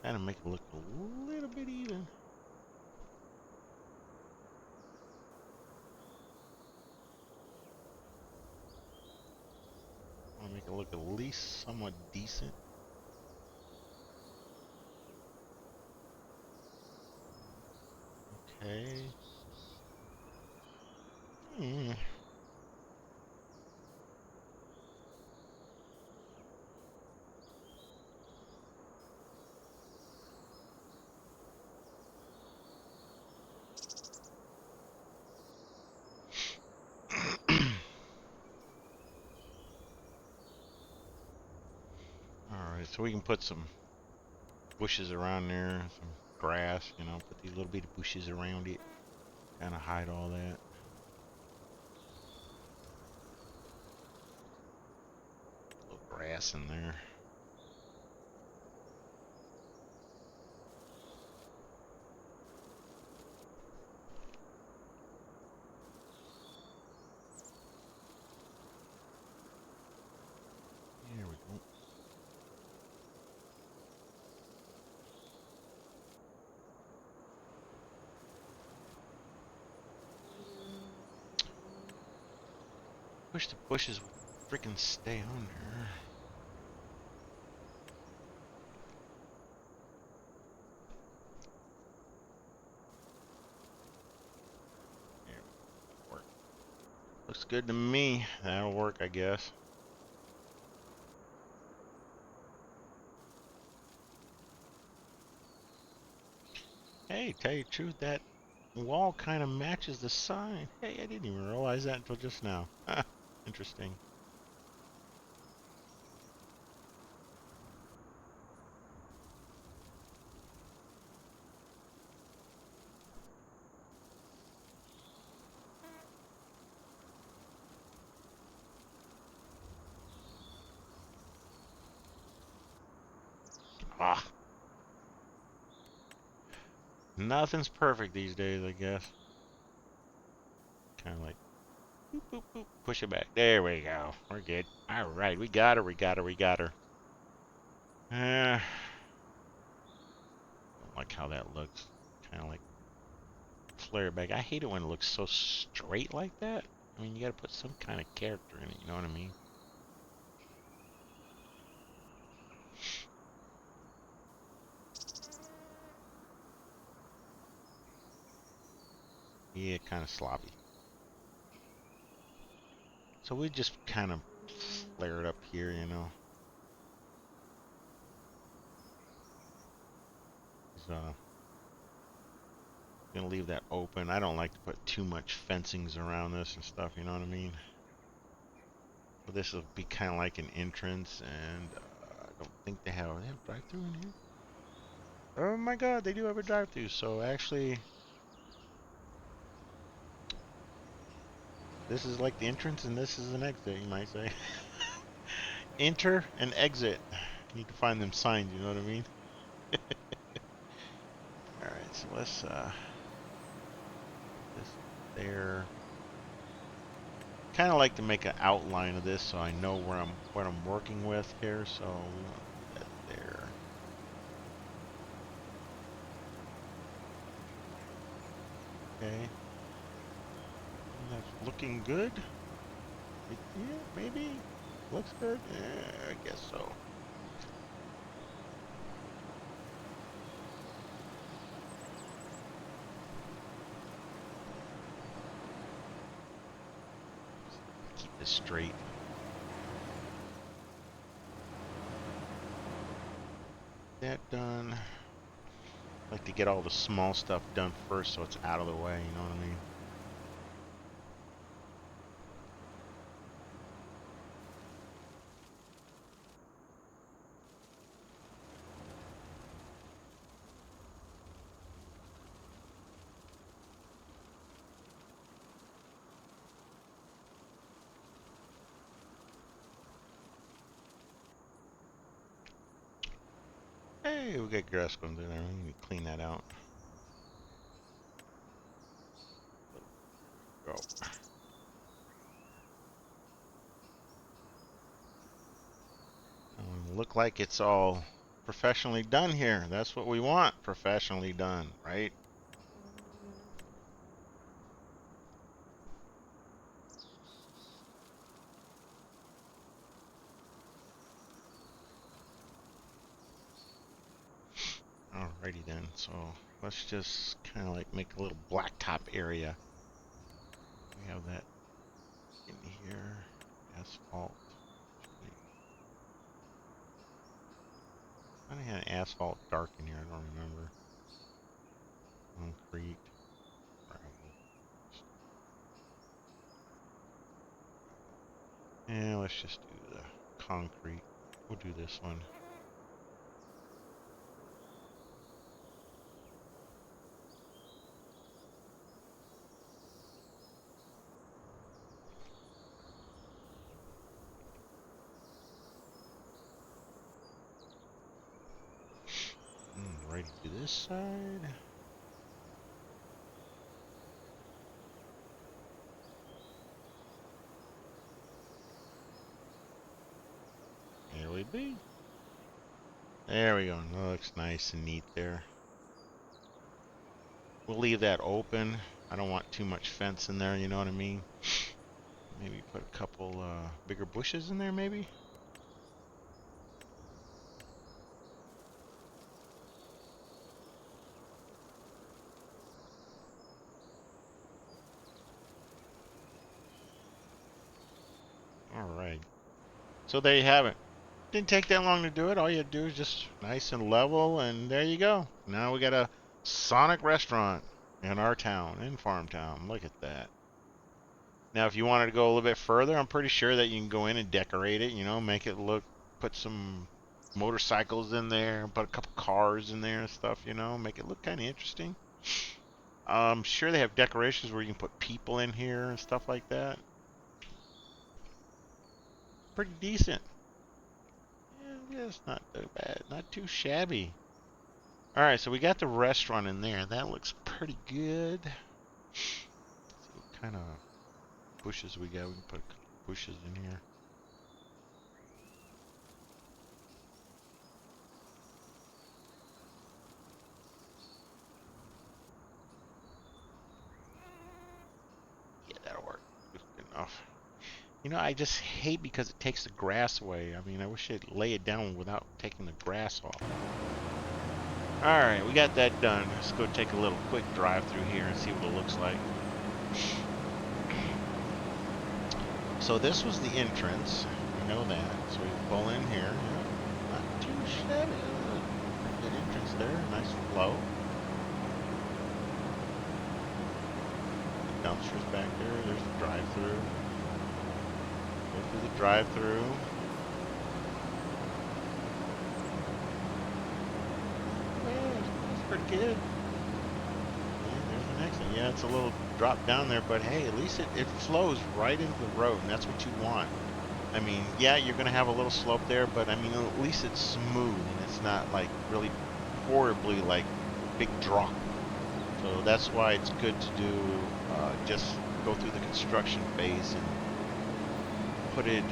Kind of make it look a little bit even. I want to make it look at least somewhat decent. Okay. Hmm. so we can put some bushes around there, some grass, you know, put these little bitty bushes around it, kind of hide all that. Little grass in there. There we go. Wish the bushes would freaking stay on there. There we go. Work. Looks good to me. That'll work, I guess. Hey, tell you the truth, that wall kind of matches the sign. Hey, I didn't even realize that until just now. Interesting. Ah, nothing's perfect these days, I guess. Kind of like, boop, boop, boop, push it back. There we go. We're good. All right, we got her, we got her, we got her. Don't like how that looks. Kind of like flare back. I hate it when it looks so straight like that. I mean, you got to put some kind of character in it, you know what I mean? Yeah, kind of sloppy. So we just kind of flare it up here, you know. So, gonna leave that open. I don't like to put too much fencings around this and stuff, you know what I mean? But this will be kind of like an entrance, and I don't think they have drive-through in here. Oh my god, they do have a drive-through. So actually, this is like the entrance, and this is an exit, you might say. Enter and exit. Need to find them signs, you know what I mean? Alright, so let's this there. Kind of like to make an outline of this so I know where what I'm working with here. So we want to put that there. Okay. That's looking good. Yeah, maybe. Looks good. Yeah, I guess so. Keep this straight. That done. Like to get all the small stuff done first so it's out of the way, you know what I mean? Hey, we got grass going through there. We need to clean that out. Go. Look like it's all professionally done here. That's what we want. Professionally done, right? Alrighty then. So let's just kind of like make a little blacktop area. We have that in here. Asphalt. I had asphalt dark in here. I don't remember. Concrete. Gravel. And let's just do the concrete. We'll do this one. do this side. Here we be. There we go. Looks nice and neat there. We'll leave that open. I don't want too much fence in there, you know what I mean? Maybe put a couple bigger bushes in there, maybe? Alright. So there you have it. Didn't take that long to do it. All you do is just nice and level, and there you go. Now we got a Sonic restaurant in our town, in Farmtown. Look at that. Now, if you wanted to go a little bit further, I'm pretty sure that you can go in and decorate it, you know, make it look, put some motorcycles in there, put a couple cars in there and stuff, you know, make it look kind of interesting. I'm sure they have decorations where you can put people in here and stuff like that. Pretty decent. Yeah, it's not too bad. Not too shabby. Alright, so we got the restaurant in there. That looks pretty good. Let's see what kind of bushes we got. We can put a couple bushes in here. Yeah, that'll work. Good enough. You know, I just hate because it takes the grass away. I mean, I wish it'd lay it down without taking the grass off. Alright, we got that done. Let's go take a little quick drive through here and see what it looks like. So this was the entrance. We know that. So we pull in here. Yeah, not too shabby. Good entrance there. Nice flow. The dumpster's back there. There's the drive-through. Go through the drive-through. That's pretty good. And there's the next one. Yeah, it's a little drop down there, but hey, at least it flows right into the road, and that's what you want. I mean, yeah, you're going to have a little slope there, but I mean, at least it's smooth, and it's not like really horribly like big drop. So that's why it's good to do just go through the construction phase and put it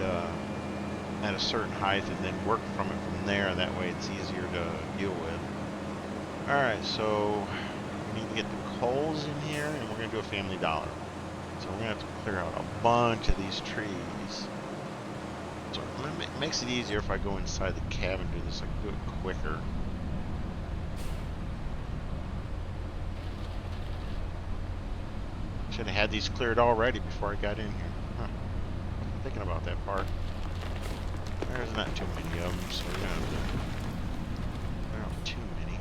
at a certain height and then work from it from there. That way it's easier to deal with. Alright, so we need to get the coals in here, and we're going to do a Family Dollar. So we're going to have to clear out a bunch of these trees. So it makes it easier if I go inside the cabin and do this like do it quicker. Should have had these cleared already before I got in here. Huh. I'm thinking about that part. There's not too many of them, so we're gonna have to clear out too many.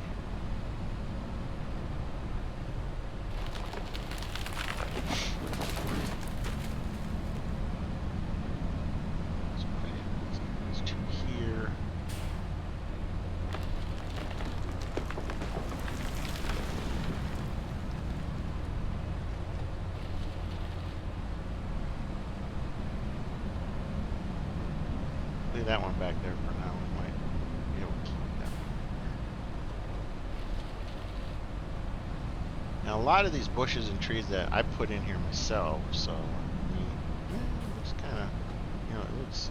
There's two here. Leave that one back there for now. We might be able to keep that one. Now a lot of these bushes and trees that I put in here myself, so I mean, it looks kind of, you know, it looks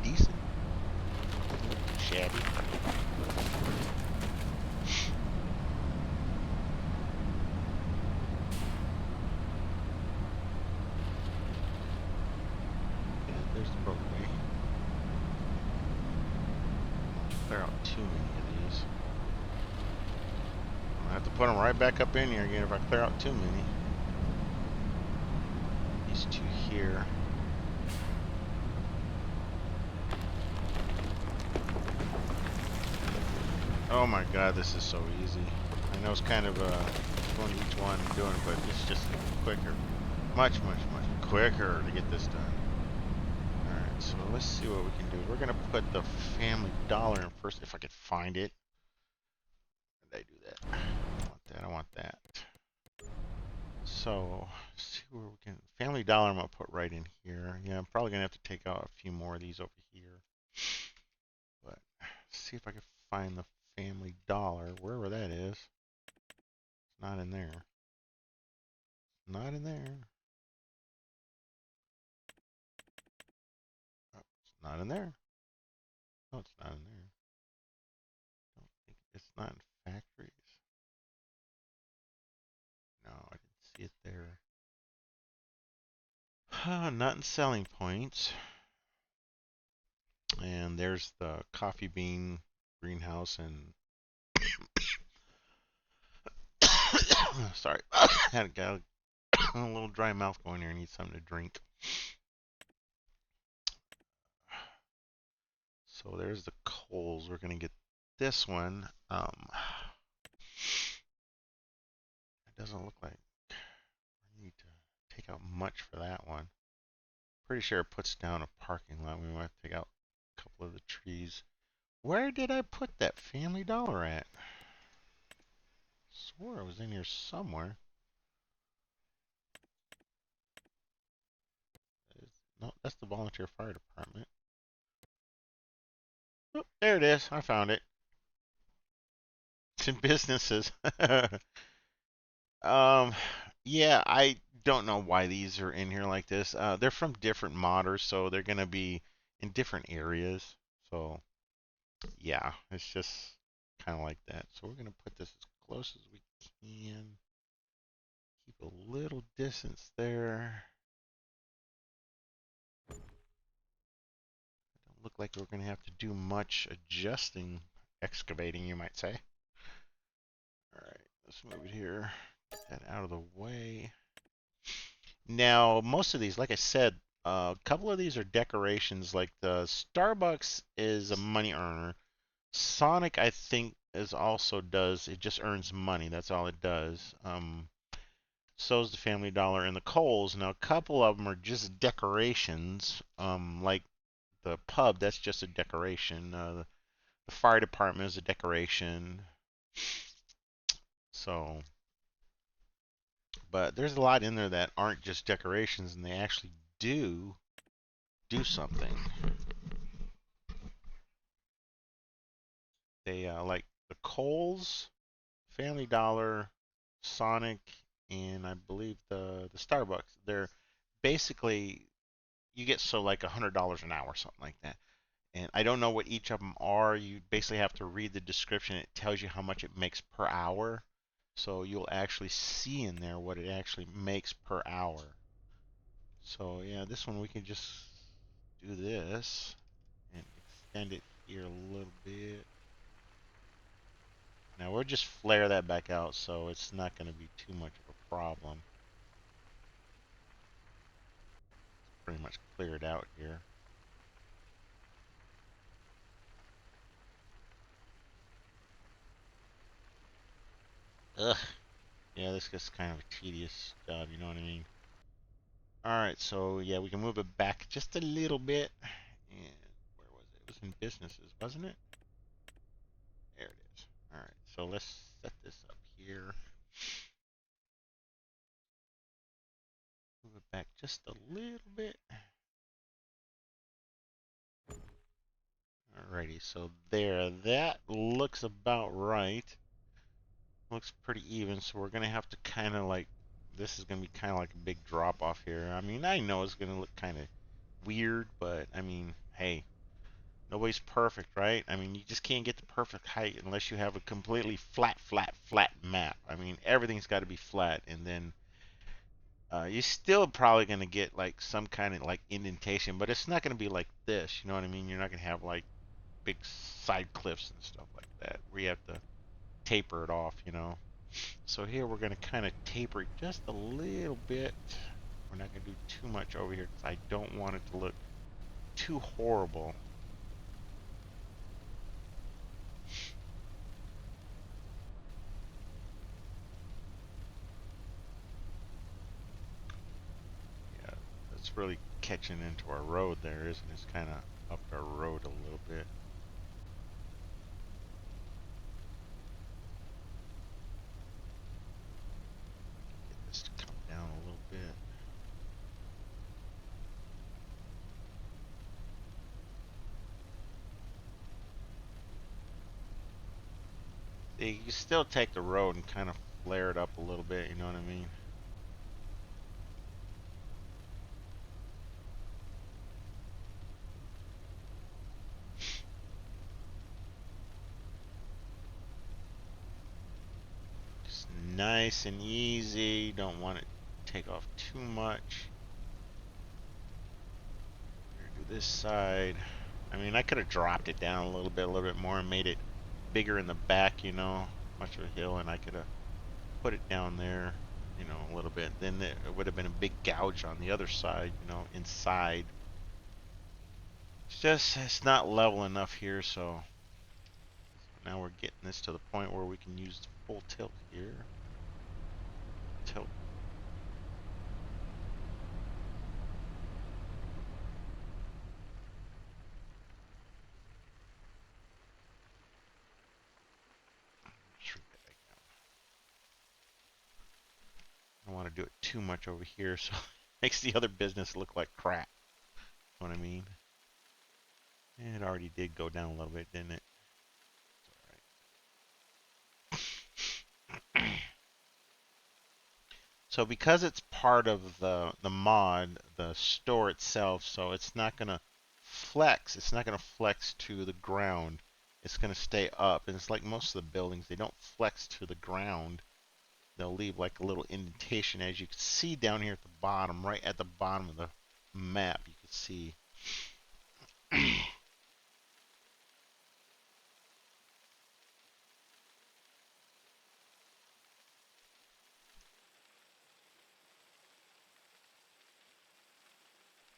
decent. Doesn't look too shabby. Yeah, there's the roadway. Clear out too many of these. I have to put them right back up in here again if I clear out too many. These two here. Oh my god, this is so easy. I know it's kind of going each one and doing it, but it's just quicker. Much, much, much quicker to get this done. Alright, so let's see what we can do. We're going to put the Family Dollar in first, if I could find it. Did I do that? I want that, I want that. So, see where we can... Family Dollar I'm going to put right in here. Yeah, I'm probably going to have to take out a few more of these over here. But, see if I can find the Family Family Dollar, wherever that is. It's not in there. Not in there. Oh, it's not in there. No, it's not in there. Don't think it's not in factories. No, I didn't see it there. Not in selling points. And there's the coffee bean greenhouse and sorry, had got a little dry mouth going here. I need something to drink. So there's the coals. We're gonna get this one. It doesn't look like I need to take out much for that one. Pretty sure it puts down a parking lot. We might have to take out a couple of the trees. Where did I put that Family Dollar at? Swore it was in here somewhere. No, that's the volunteer fire department. Oh, there it is. I found it. It's in businesses. um, yeah, I don't know why these are in here like this. They're from different modders, so they're gonna be in different areas. So, yeah, it's just kind of like that. So we're gonna put this as close as we can. Keep a little distance there. Don't look like we're gonna have to do much adjusting, excavating, you might say. All right, let's move it here. Get that out of the way. Now, most of these, like I said, a couple of these are decorations. Like the Starbucks is a money earner. Sonic, I think, is also does. It just earns money. That's all it does. So is the Family Dollar and the Kohl's. Now, a couple of them are just decorations. Like the pub, that's just a decoration. The fire department is a decoration. So, but there's a lot in there that aren't just decorations, and they actually do something. They like the Kohl's, Family Dollar, Sonic, and I believe the Starbucks. They're basically you get so like $100 an hour, something like that. And I don't know what each of them are. You basically have to read the description. It tells you how much it makes per hour. So you'll actually see in there what it actually makes per hour. So yeah, this one we can just do this and extend it here a little bit. Now we'll just flare that back out so it's not going to be too much of a problem. Pretty much cleared out here. Ugh. Yeah, this gets kind of a tedious job, you know what I mean? Alright, so yeah, we can move it back just a little bit. And where was it? It was in businesses, wasn't it? There it is. Alright, so let's set this up here. Move it back just a little bit. Alrighty, so there. That looks about right. Looks pretty even, so we're going to have to kind of like, this is going to be kind of like a big drop off here. I mean, I know it's going to look kind of weird, but I mean, hey, nobody's perfect, right? I mean, you just can't get the perfect height unless you have a completely flat map. I mean, everything's got to be flat, and then you're still probably going to get like some kind of like indentation, but it's not going to be like this, you know what I mean? You're not going to have like big side cliffs and stuff like that where you have to taper it off, you know. So here we're going to kind of taper it just a little bit. We're not going to do too much over here because I don't want it to look too horrible. Yeah, that's really catching into our road there, isn't it? It's kind of up our road a little bit. Get this to come down a little bit. You can still take the road and kind of flare it up a little bit, you know what I mean? Just nice and easy. Don't want it to take off too much. Do this side. I mean, I could have dropped it down a little bit more and made it bigger in the back, you know, much of a hill, and I could have put it down there, you know, a little bit. Then it would have been a big gouge on the other side, you know, inside. It's just, it's not level enough here, so now we're getting this to the point where we can use full tilt here. Tilt. Shrink that back down. I don't want to do it too much over here, so it makes the other business look like crap. You know what I mean? And it already did go down a little bit, didn't it? So because it's part of the mod, the store itself, so it's not gonna flex. It's not gonna flex to the ground. It's gonna stay up, and it's like most of the buildings, they don't flex to the ground. They'll leave like a little indentation, as you can see down here at the bottom, right at the bottom of the map. You can see.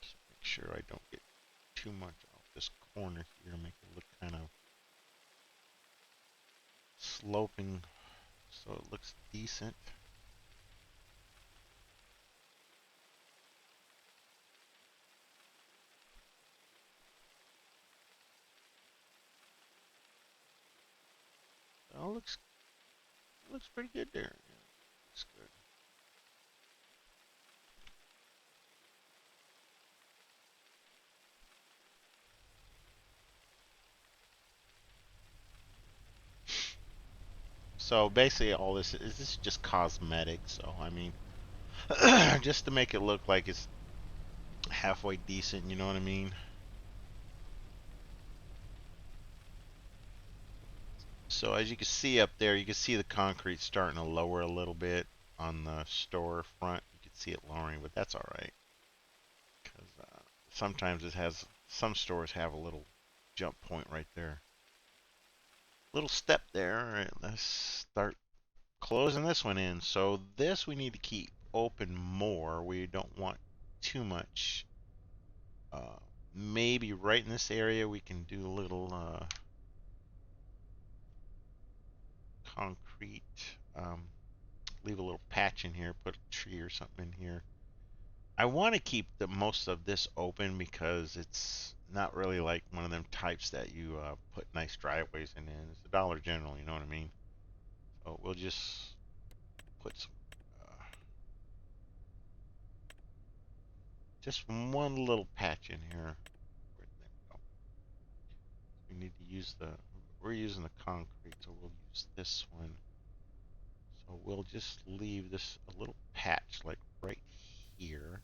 Just make sure I don't get too much off this corner here. Make it look kind of sloping, so it looks decent. Oh, looks pretty good there. Yeah, looks good. So basically, all this is just cosmetic. So I mean, just to make it look like it's halfway decent. You know what I mean? So as you can see up there, you can see the concrete starting to lower a little bit on the store front. You can see it lowering, but that's all right. Because sometimes it has, some stores have a little jump point right there. Little step there. All right, let's start closing this one in. So this we need to keep open more. We don't want too much. Uh, Maybe right in this area we can do a little concrete. Leave a little patch in here, put a tree or something in here. I want to keep the most of this open because it's not really like one of them types that you put nice driveways in. It's a Dollar General, you know what I mean? So we'll just put some, just one little patch in here. Where'd that go? We need to use the, we're using the concrete, so we'll use this one. So we'll just leave this a little patch like right here.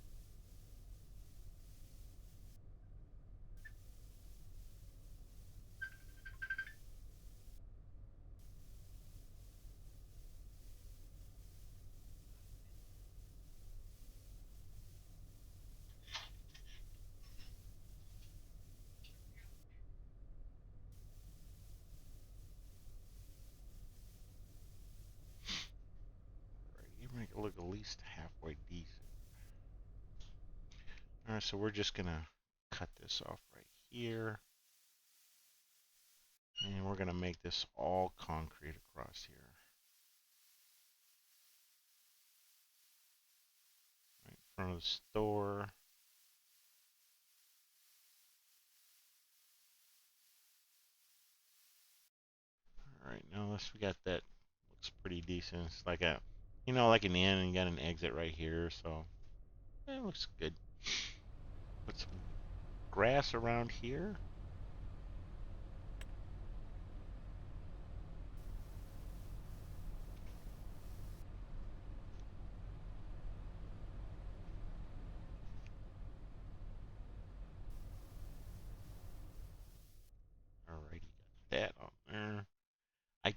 Right, you make it look at least halfway decent. Alright, so we're just gonna cut this off right here. And we're gonna make this all concrete across here. Right in front of the store. Alright, now this we got that, looks pretty decent. It's like a, you know, like an in, and you got an exit right here, so it looks good. Put some grass around here.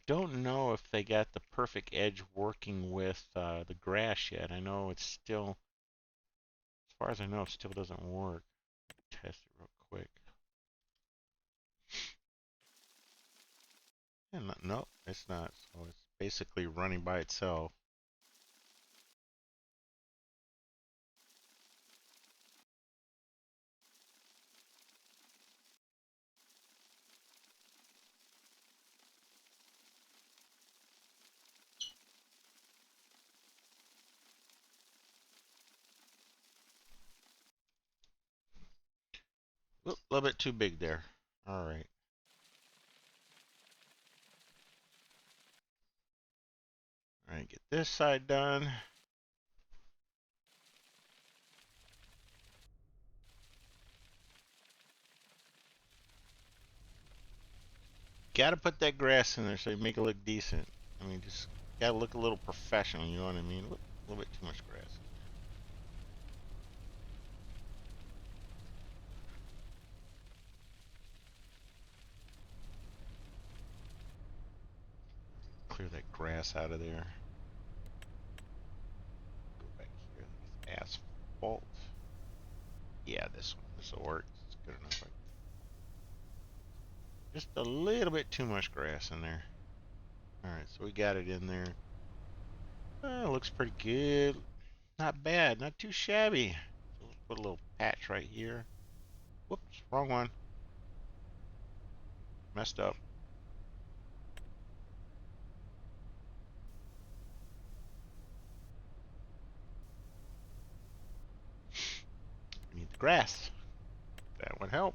don't know if they got the perfect edge working with the grass yet. I know it's still, as far as I know, it still doesn't work. Test it real quick. And no, it's not. So it's basically running by itself. Oop, a little bit too big there. All right. All right, get this side done. Gotta put that grass in there so you make it look decent. I mean, just gotta look a little professional, you know what I mean? A little bit too much grass. Clear that grass out of there. Go back here. Asphalt. Yeah, this one. This will work. It's good enough. Just a little bit too much grass in there. Alright, so we got it in there. Looks pretty good. Not bad. Not too shabby. So let's put a little patch right here. Whoops, wrong one. Messed up. We need the grass. That would help.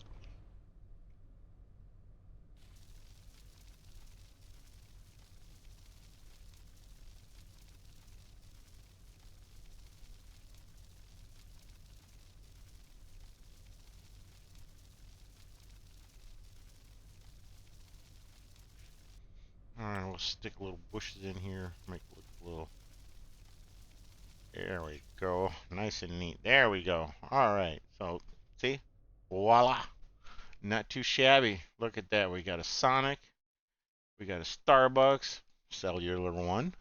Alright, we'll stick little bushes in here. Make it look a little... There we go. Nice and neat. There we go. Alright, so, see? Voila! Not too shabby. Look at that. We got a Sonic. We got a Starbucks. Cellular one.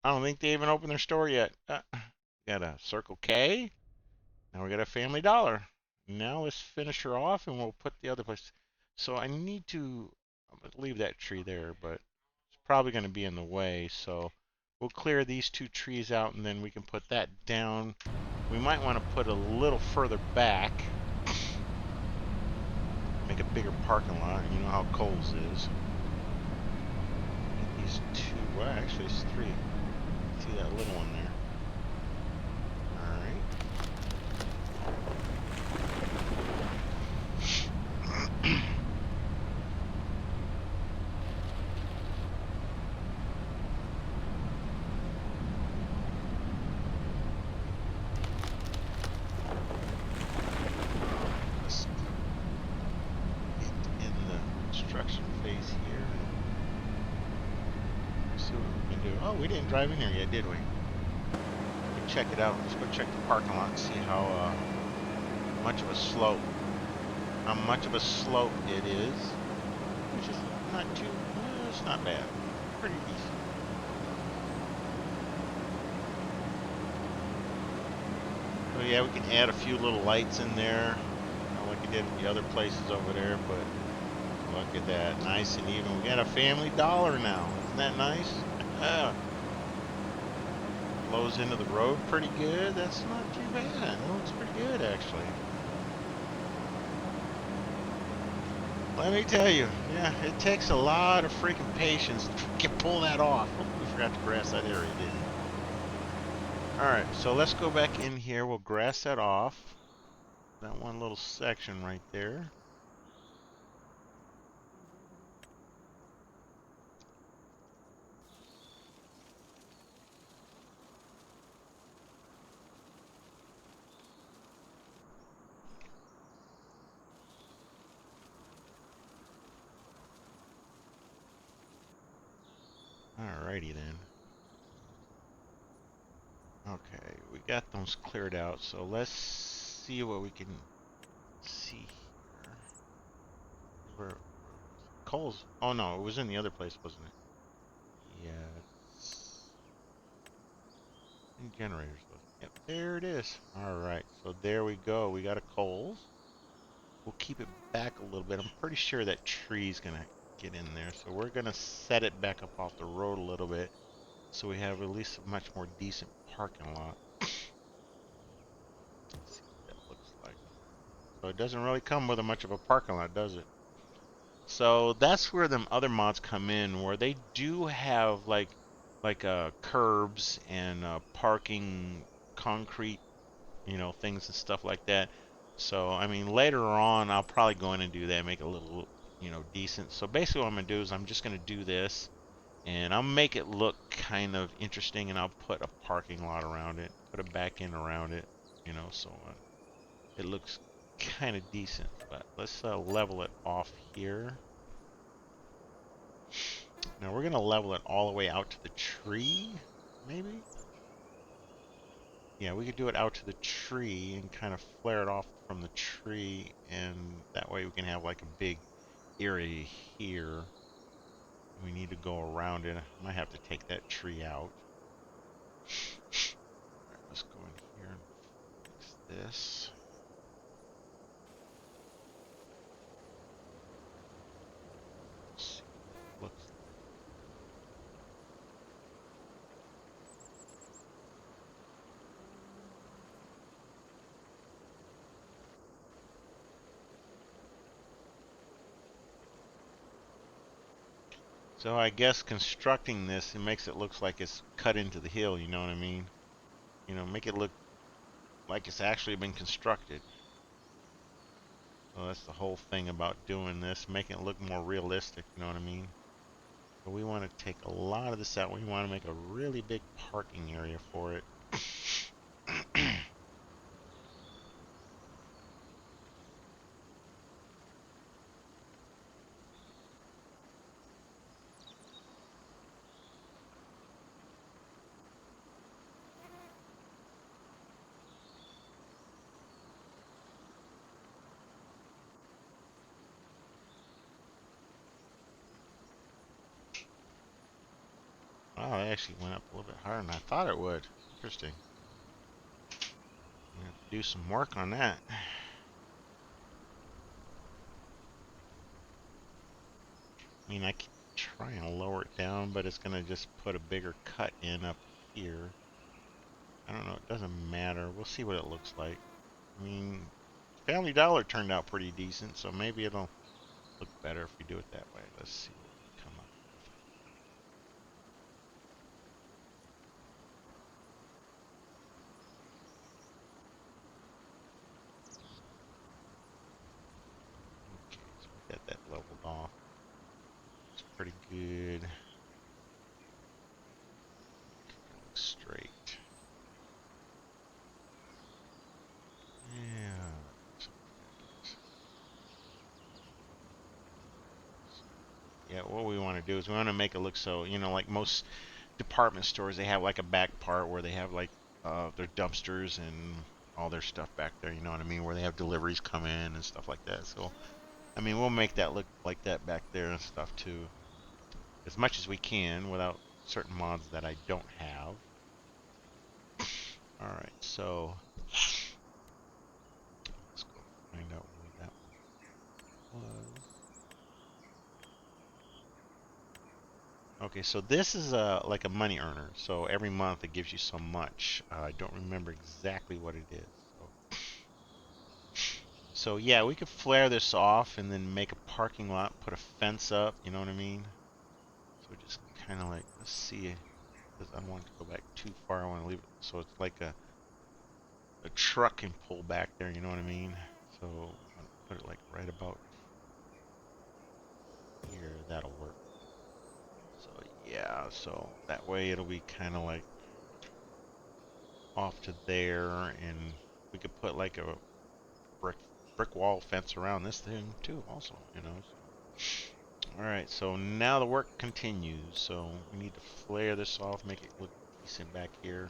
I don't think they even opened their store yet. Got a Circle K. Now we got a Family Dollar. Now let's finish her off and we'll put the other place. So I need to, I'm going to leave that tree there, but it's probably going to be in the way. So we'll clear these two trees out and then we can put that down. We might want to put a little further back. Make a bigger parking lot. You know how Kohl's is. These two, well actually it's three. See that little one there. We didn't drive in here yet, did we? Let's check it out. Let's go check the parking lot and see how much of a slope, it is. Which is not too, it's not bad. Pretty decent. So yeah, we can add a few little lights in there, like we did at the other places over there, but look at that, nice and even. We got a Family Dollar now. Isn't that nice? Flows into the road pretty good. That's not too bad. It looks pretty good, actually. Let me tell you, yeah, it takes a lot of freaking patience to pull that off. Oh, we forgot to grass that area, didn't we? Alright, so let's go back in here. We'll grass that off. That one little section right there. Alrighty then. Okay, we got those cleared out, so let's see what we can see here. Where coals. Oh no, it was in the other place, wasn't it? Yeah. And generators. Yep, there it is. All right, so there we go. We got a coals. We'll keep it back a little bit. I'm pretty sure that tree's gonna get in there, so we're gonna set it back up off the road a little bit, so we have at least a much more decent parking lot. Let's see what that looks like. So it doesn't really come with much of a parking lot, does it? So that's where them other mods come in, where they do have like curbs and parking concrete, things and stuff like that. So I mean, later on, I'll probably go in and do that, make it a little, decent. So basically, what I'm gonna do is I'm just gonna do this, and I'll make it look kind of interesting, and I'll put a parking lot around it, put a back end around it, so it looks kind of decent. But let's level it off here. Now we're gonna level it all the way out to the tree, maybe? Yeah, we could do it out to the tree and kind of flare it off from the tree, and that way we can have like a big area here. We need to go around it. I might have to take that tree out. Alright, let's go in here and fix this. Let's see what it looks like. So I guess constructing this, it makes it look like it's cut into the hill, you know what I mean? Make it look like it's actually been constructed. So that's the whole thing about doing this, making it look more realistic, you know what I mean? But we want to take a lot of this out. We want to make a really big parking area for it. Wow, it actually went up a little bit higher than I thought it would. Interesting. I'm going to have to do some work on that. I mean, I can try and lower it down, but it's going to just put a bigger cut in up here. I don't know. It doesn't matter. We'll see what it looks like. I mean, Family Dollar turned out pretty decent, so maybe it'll look better if we do it that way. Let's see what we come up with. Okay, so we got that leveled off. It's pretty good. Looks straight. Yeah. Yeah, what we want to do is we want to make it look so, like most department stores, they have like a back part where they have like their dumpsters and all their stuff back there, you know what I mean, where they have deliveries come in and stuff like that. So, I mean, we'll make that look like that back there and stuff too, as much as we can without certain mods that I don't have. All right, so let's go find out where that one was. Okay, so this is like a money earner. So every month it gives you so much. I don't remember exactly what it is. So yeah, we could flare this off and then make a parking lot, put a fence up. You know what I mean? So just kind of like, let's see, because I don't want to go back too far. I want to leave it so it's like a truck can pull back there. You know what I mean? So I'm gonna put it like right about here. That'll work. So yeah, so that way it'll be kind of like off to there, and we could put like a brick brick wall fence around this thing too, also. All right, so now the work continues. So we need to flare this off, make it look decent back here.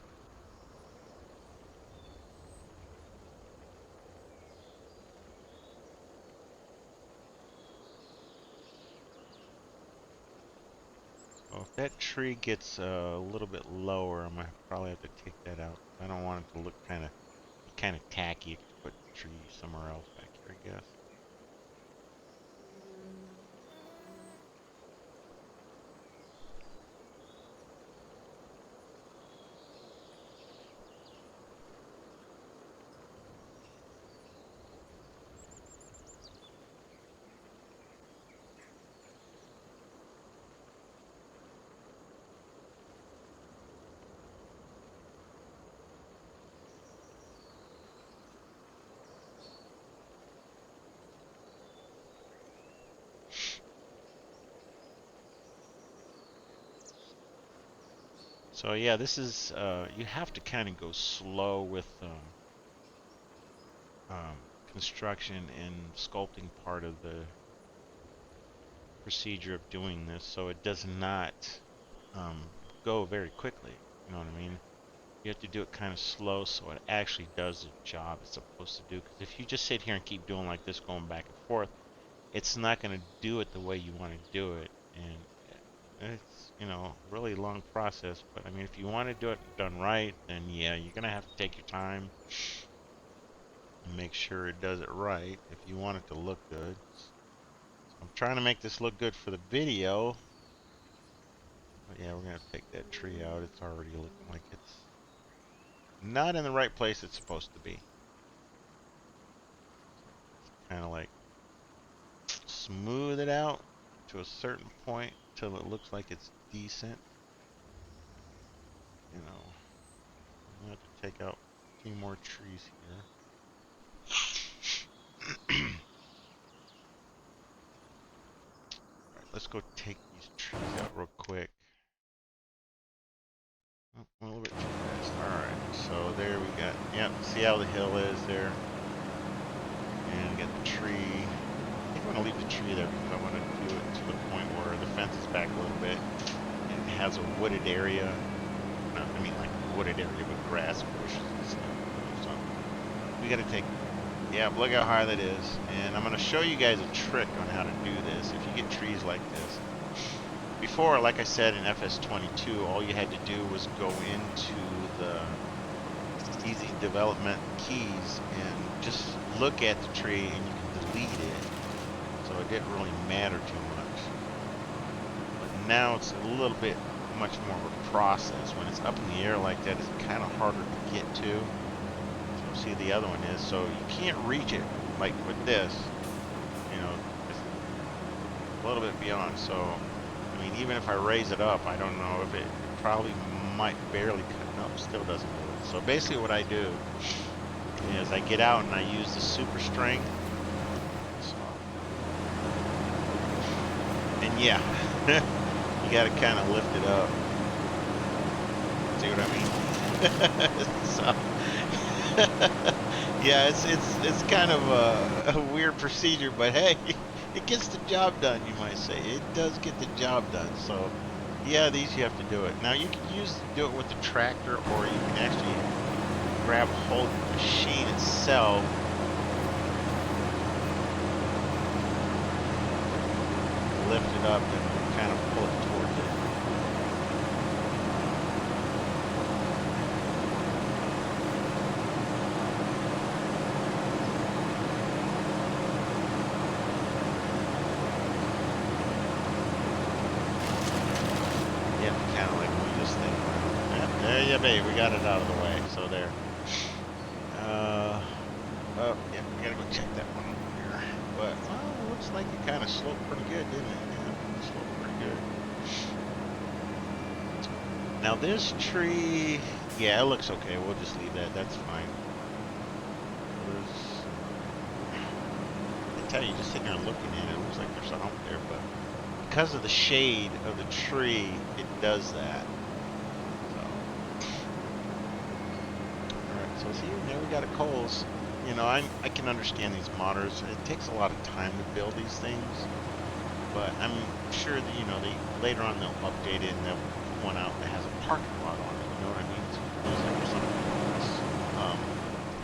if that tree gets a little bit lower, I'm gonna probably have to take that out. I don't want it to look kind of tacky. You could put the tree somewhere else back here, I guess. So yeah, this is you have to kind of go slow with construction and sculpting part of the procedure of doing this, so it does not um, go very quickly. You know what I mean? You have to do it kind of slow so it actually does the job it's supposed to do. Because if you just sit here and keep doing like this, going back and forth, it's not going to do it the way you want to do it, and it's really long process. But I mean, if you want to do it done right, then yeah, you're gonna have to take your time and make sure it does it right if you want it to look good. So I'm trying to make this look good for the video, but yeah, we're gonna have to take that tree out. It's already looking like it's not in the right place it's supposed to be. So kind of like smooth it out to a certain point till it looks like it's decent. You know, I'm gonna have to take out a few more trees here. Alright, let's go take these trees out real quick. Oh, a little bit too fast. Alright, so there we got, yep, see how the hill is there? And we got the tree. I think I'm gonna leave the tree there because I want to do it to the point where the fence is back a little bit. And it has a wooded area. No, I mean like wooded area with grass, bushes and stuff. So we gotta take, yeah, look how high that is. And I'm gonna show you guys a trick on how to do this if you get trees like this. Before, like I said in FS22, all you had to do was go into the easy development keys and just look at the tree and you can delete it. So it didn't really matter too much. But now it's a little bit much more of a process. When it's up in the air like that, it's kind of harder to get to. So see, the other one is, so you can't reach it like with this. You know, it's a little bit beyond. So I mean, even if I raise it up, I don't know if it probably might barely cut. No, still doesn't do it. So basically what I do is I get out and I use the super strength. So, and yeah, you got to kind of lift it up. See what I mean? So, yeah, it's kind of a weird procedure, but hey, it gets the job done, you might say. It does get the job done. So, yeah, these you have to do it. Now, you can do it with the tractor, or you can actually grab a hold of the machine itself. Lift it up and kind of pull it towards it. Kind of like move this thing around. Yep, there you be. We got it out of the way. So there. Oh, yeah, we gotta go check that one over here. But, well, it looks like it kind of sloped pretty good, didn't it? Yeah, it sloped pretty good. Now this tree, yeah, it looks okay. We'll just leave that. That's fine. I tell you, just sitting there looking at it, it looks like there's a hump there, but because of the shade of the tree, it does that. So, alright, so see, now we got a Coles. You know, I can understand these modders. It takes a lot of time to build these things, but I'm sure that, they later on they'll update it and they'll put one out that has a parking lot on it. You know what I mean? So it like something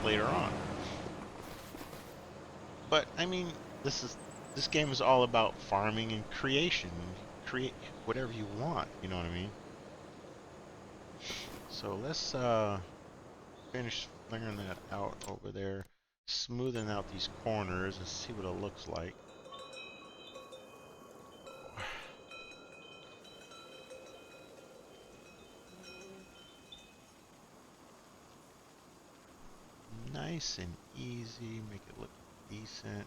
later on. But I mean, this game is all about farming and creation. create whatever you want, you know what I mean? So let's finish figuring that out over there, smoothing out these corners and see what it looks like. Nice and easy, make it look decent.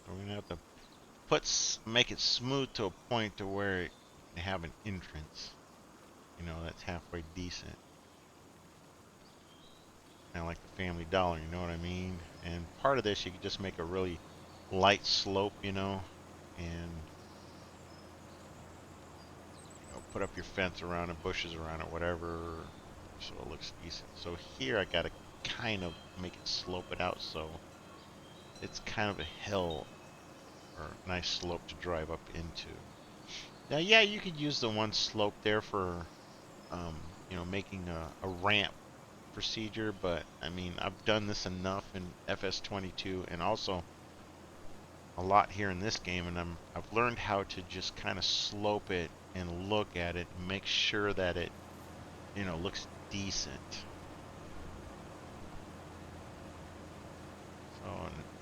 We're gonna have to make it smooth to a point to where it can have an entrance. You know, that's halfway decent. Kind of like the Family Dollar, you know what I mean? And part of this, you could just make a really light slope, you know, and put up your fence around it, bushes around it, whatever, so it looks decent. So here I gotta kind of make it slope it out so it's kind of a hill or a nice slope to drive up into. Now, yeah, you could use the one slope there for, making a ramp procedure, but I mean, I've done this enough in FS22 and also a lot here in this game, and I've learned how to just kind of slope it and look at it and make sure that it, looks decent. So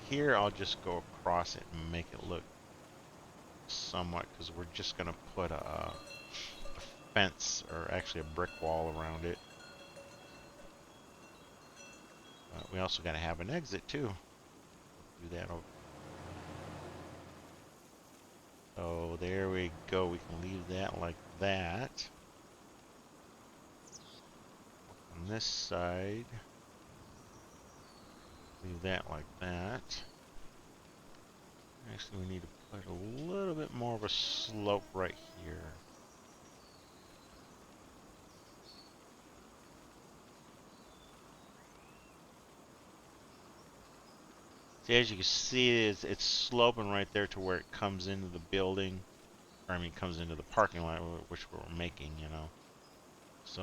here I'll just go across it and make it look somewhat, because we're just gonna put a fence, or actually a brick wall around it. We also got to have an exit too. Do that over. So there we go. We can leave that like that. On this side, leave that like that. Actually, we need to put a little bit more of a slope right here. See, as you can see, it's sloping right there to where it comes into the building. Or, I mean, comes into the parking lot, which we're making, you know. So,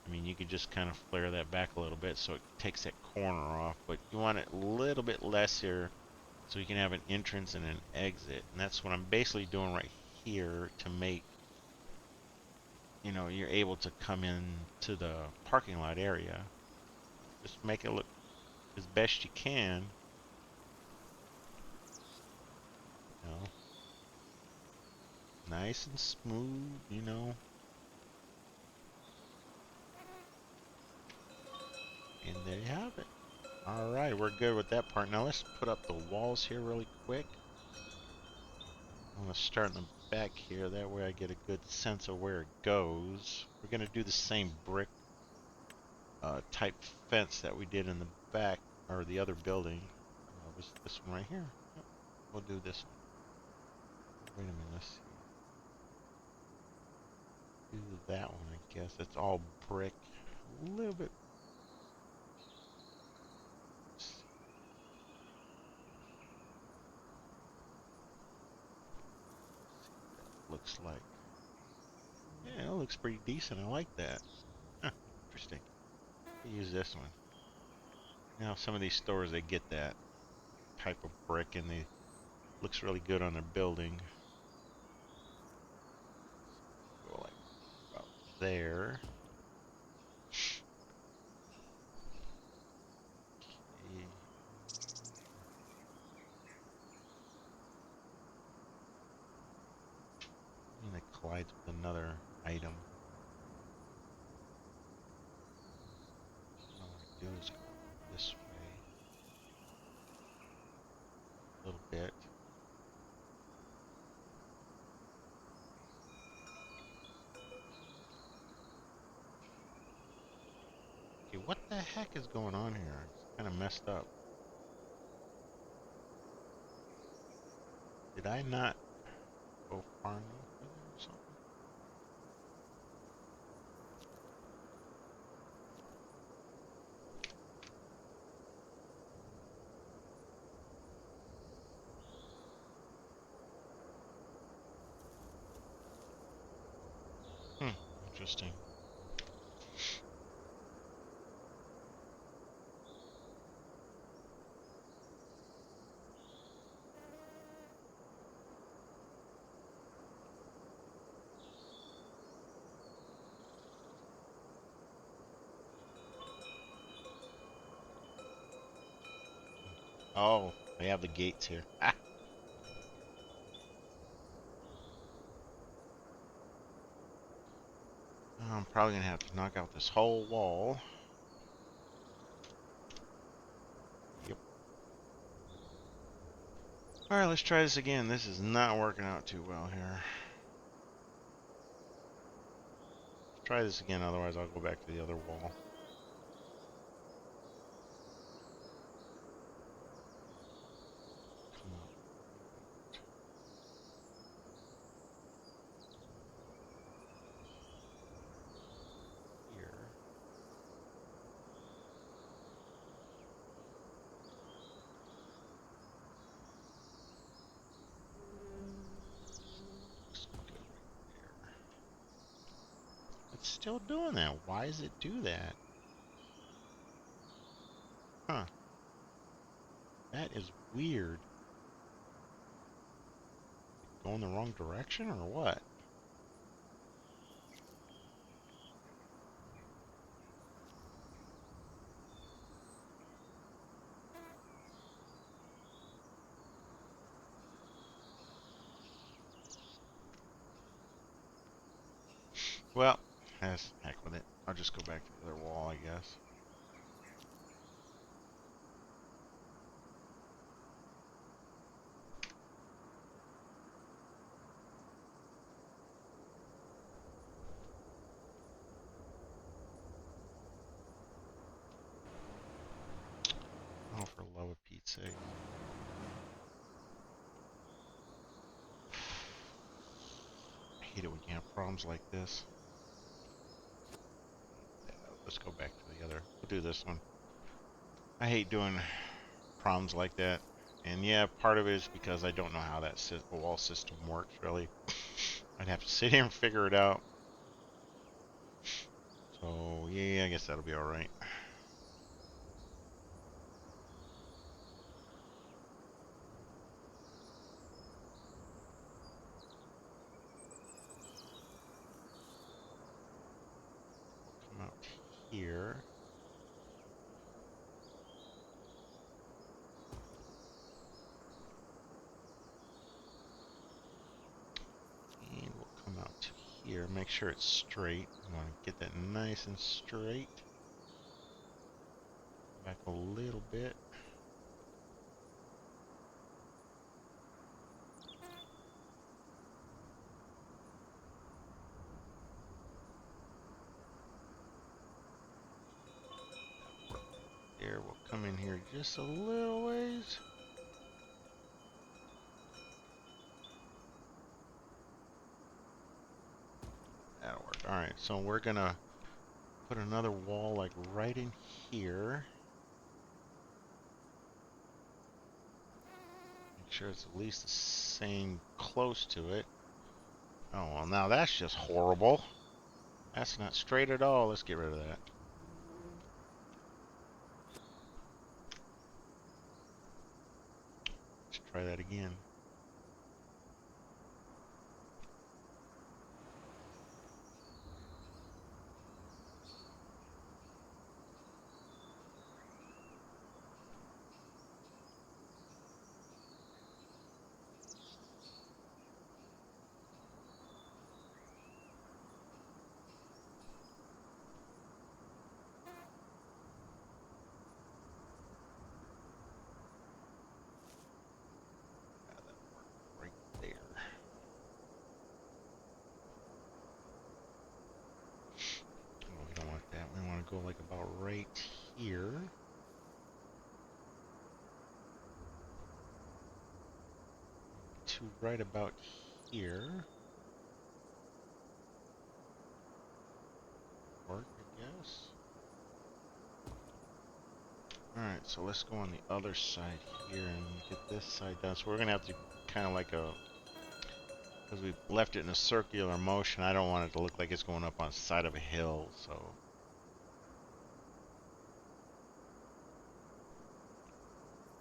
I mean, you could just kind of flare that back a little bit so it takes that corner off. But you want it a little bit less here so you can have an entrance and an exit. And that's what I'm basically doing right here to make, you're able to come in to the parking lot area. Just make it look as best you can. You know, nice and smooth, And there you have it. Alright, we're good with that part. Now let's put up the walls here really quick. I'm going to start in the back here. That way I get a good sense of where it goes. We're going to do the same brick type fence that we did in the back, or the other building. Was this one right here? Yep. We'll do this one. Wait a minute, let's see. Do that one, I guess. It's all brick. A little bit. Looks like. Yeah, it looks pretty decent. I like that. Huh, interesting. I'll use this one. Now, some of these stores, they get that type of brick, and they looks really good on their building. Go like about there. Okay. And it collides with another item. What I want to do is go this way a little bit. Okay, what the heck is going on here? It's kind of messed up. Did I not go far enough with it or something? Hmm. interesting. Oh, they have the gates here. Ah. I'm probably gonna have to knock out this whole wall. Yep. Alright, let's try this again. This is not working out too well here. Let's try this again, otherwise I'll go back to the other wall. Come out here. Looks good right there. It's still doing that. Why does it do that? Huh. That is weird. Going the wrong direction or what? Well, heck with it. I'll just go back to the other wall, I guess. Oh, for love of Pete's sake. I hate it when you have problems like this. Yeah, let's go back to the other. We'll do this one. I hate doing problems like that. And yeah, part of it is because I don't know how that wall system works, really. I'd have to sit here and figure it out. So, yeah, I guess that'll be alright. We'll come out here. And we'll come out to here. Make sure it's straight. You want to get that nice and straight. Back a little bit. There, we'll come in here just a little ways. That'll work. Alright, so we're gonna put another wall like right in here. Make sure it's at least the same close to it. Oh, well, now that's just horrible. That's not straight at all. Let's get rid of that. Let's try that again. Yeah, that worked right there. Oh, we don't want that. We want to go like about right here. To right about here. Work, I guess. Alright, so let's go on the other side here and get this side done. So we're going to have to kind of like a because we've left it in a circular motion. I don't want it to look like it's going up on the side of a hill, so.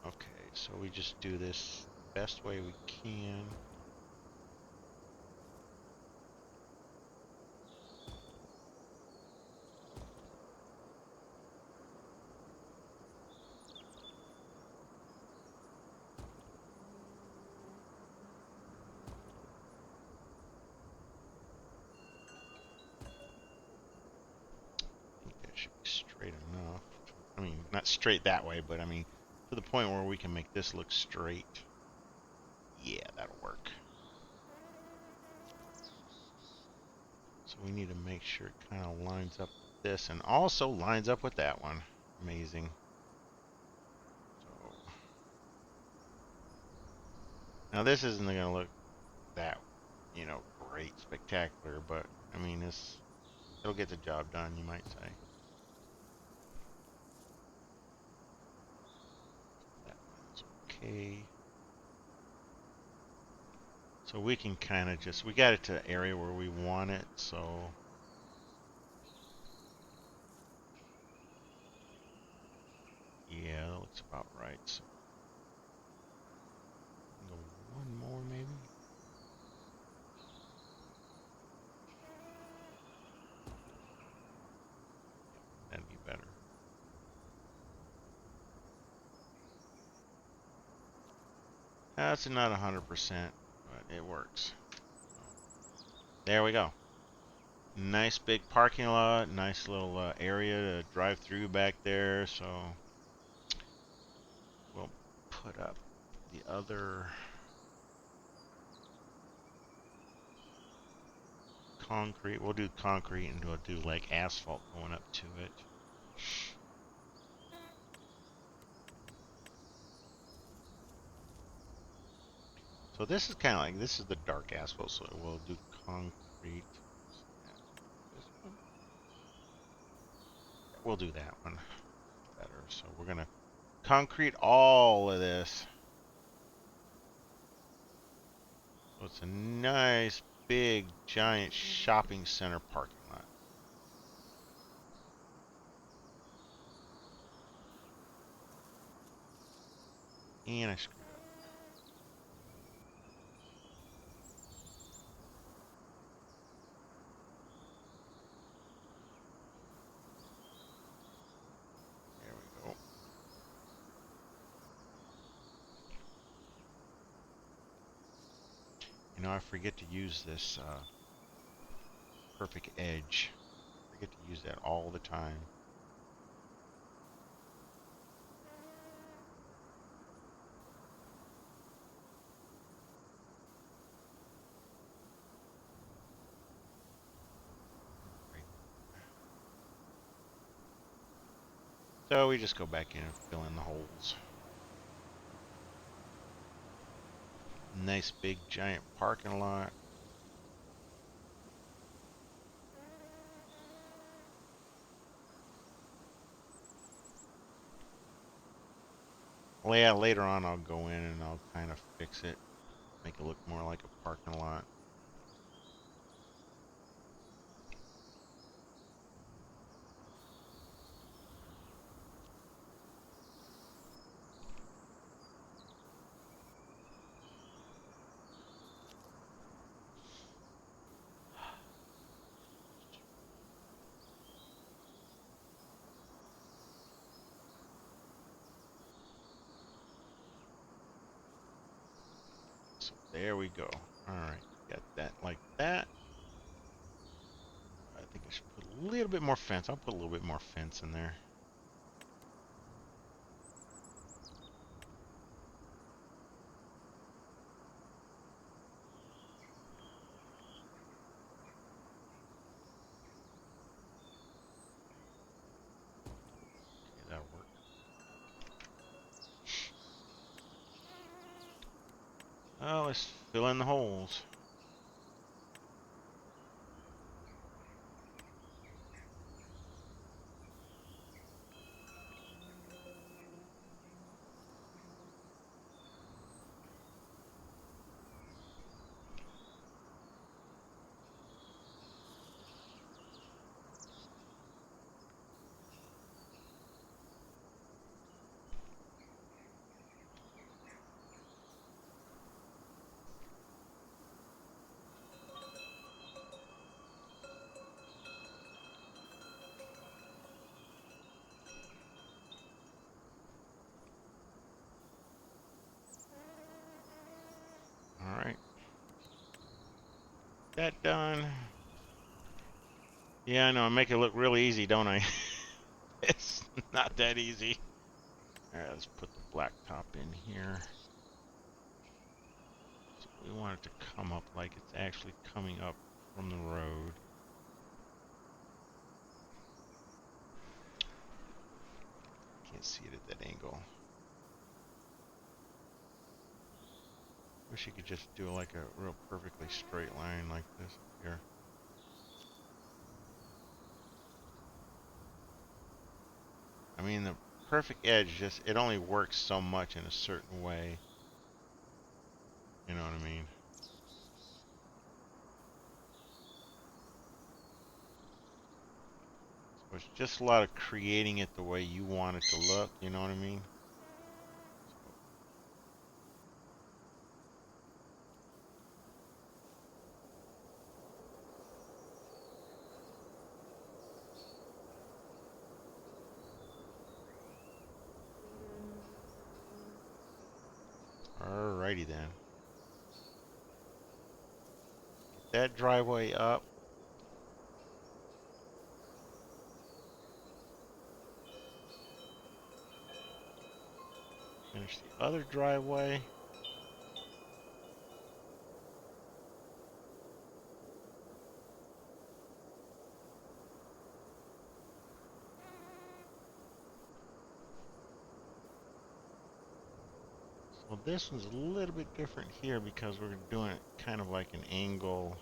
Okay, so we just do this the best way we can. I think that should be straight enough. I mean, not straight that way, but I mean, to the point where we can make this look straight. Yeah, that'll work. So we need to make sure it kind of lines up with this and also lines up with that one. Amazing. So now this isn't going to look that, great, spectacular, but I mean, it'll get the job done, you might say. That one's okay. So we can kind of we got it to the area where we want it, so. Yeah, that looks about right. So go one more maybe. That'd be better. That's not 100%, but it works. So, there we go. Nice big parking lot, nice little area to drive through back there. So we'll put up the other concrete. We'll do concrete and we'll do like asphalt going up to it. So this is kind of like, this is the dark asphalt, so we'll do concrete. This one? We'll do that one better. So we're gonna concrete all of this. So it's a nice, big, giant shopping center parking lot. And I screwed up. There we go. I forget to use this perfect edge. I forget to use that all the time. So we just go back in and fill in the holes. Nice big giant parking lot. Well, yeah, later on I'll go in and I'll kind of fix it. Make it look more like a parking lot. So there we go. Alright, got that like that. I think I should put a little bit more fence. I'll put a little bit more fence in there. Okay, that'll work. Oh, let's fill in the holes. that done. Yeah, I know. I make it look really easy, don't I? It's not that easy. All right, let's put the black top in here. So we want it to come up like it's actually coming up from the road. Can't see it at that angle. Wish you could just do like a real perfectly straight line like this here. I mean, the perfect edge just, it only works so much in a certain way. You know what I mean? So it's just a lot of creating it the way you want it to look. You know what I mean? Alrighty then. Get that driveway up. Finish the other driveway. Well, this one's a little bit different here because we're doing it kind of like an angle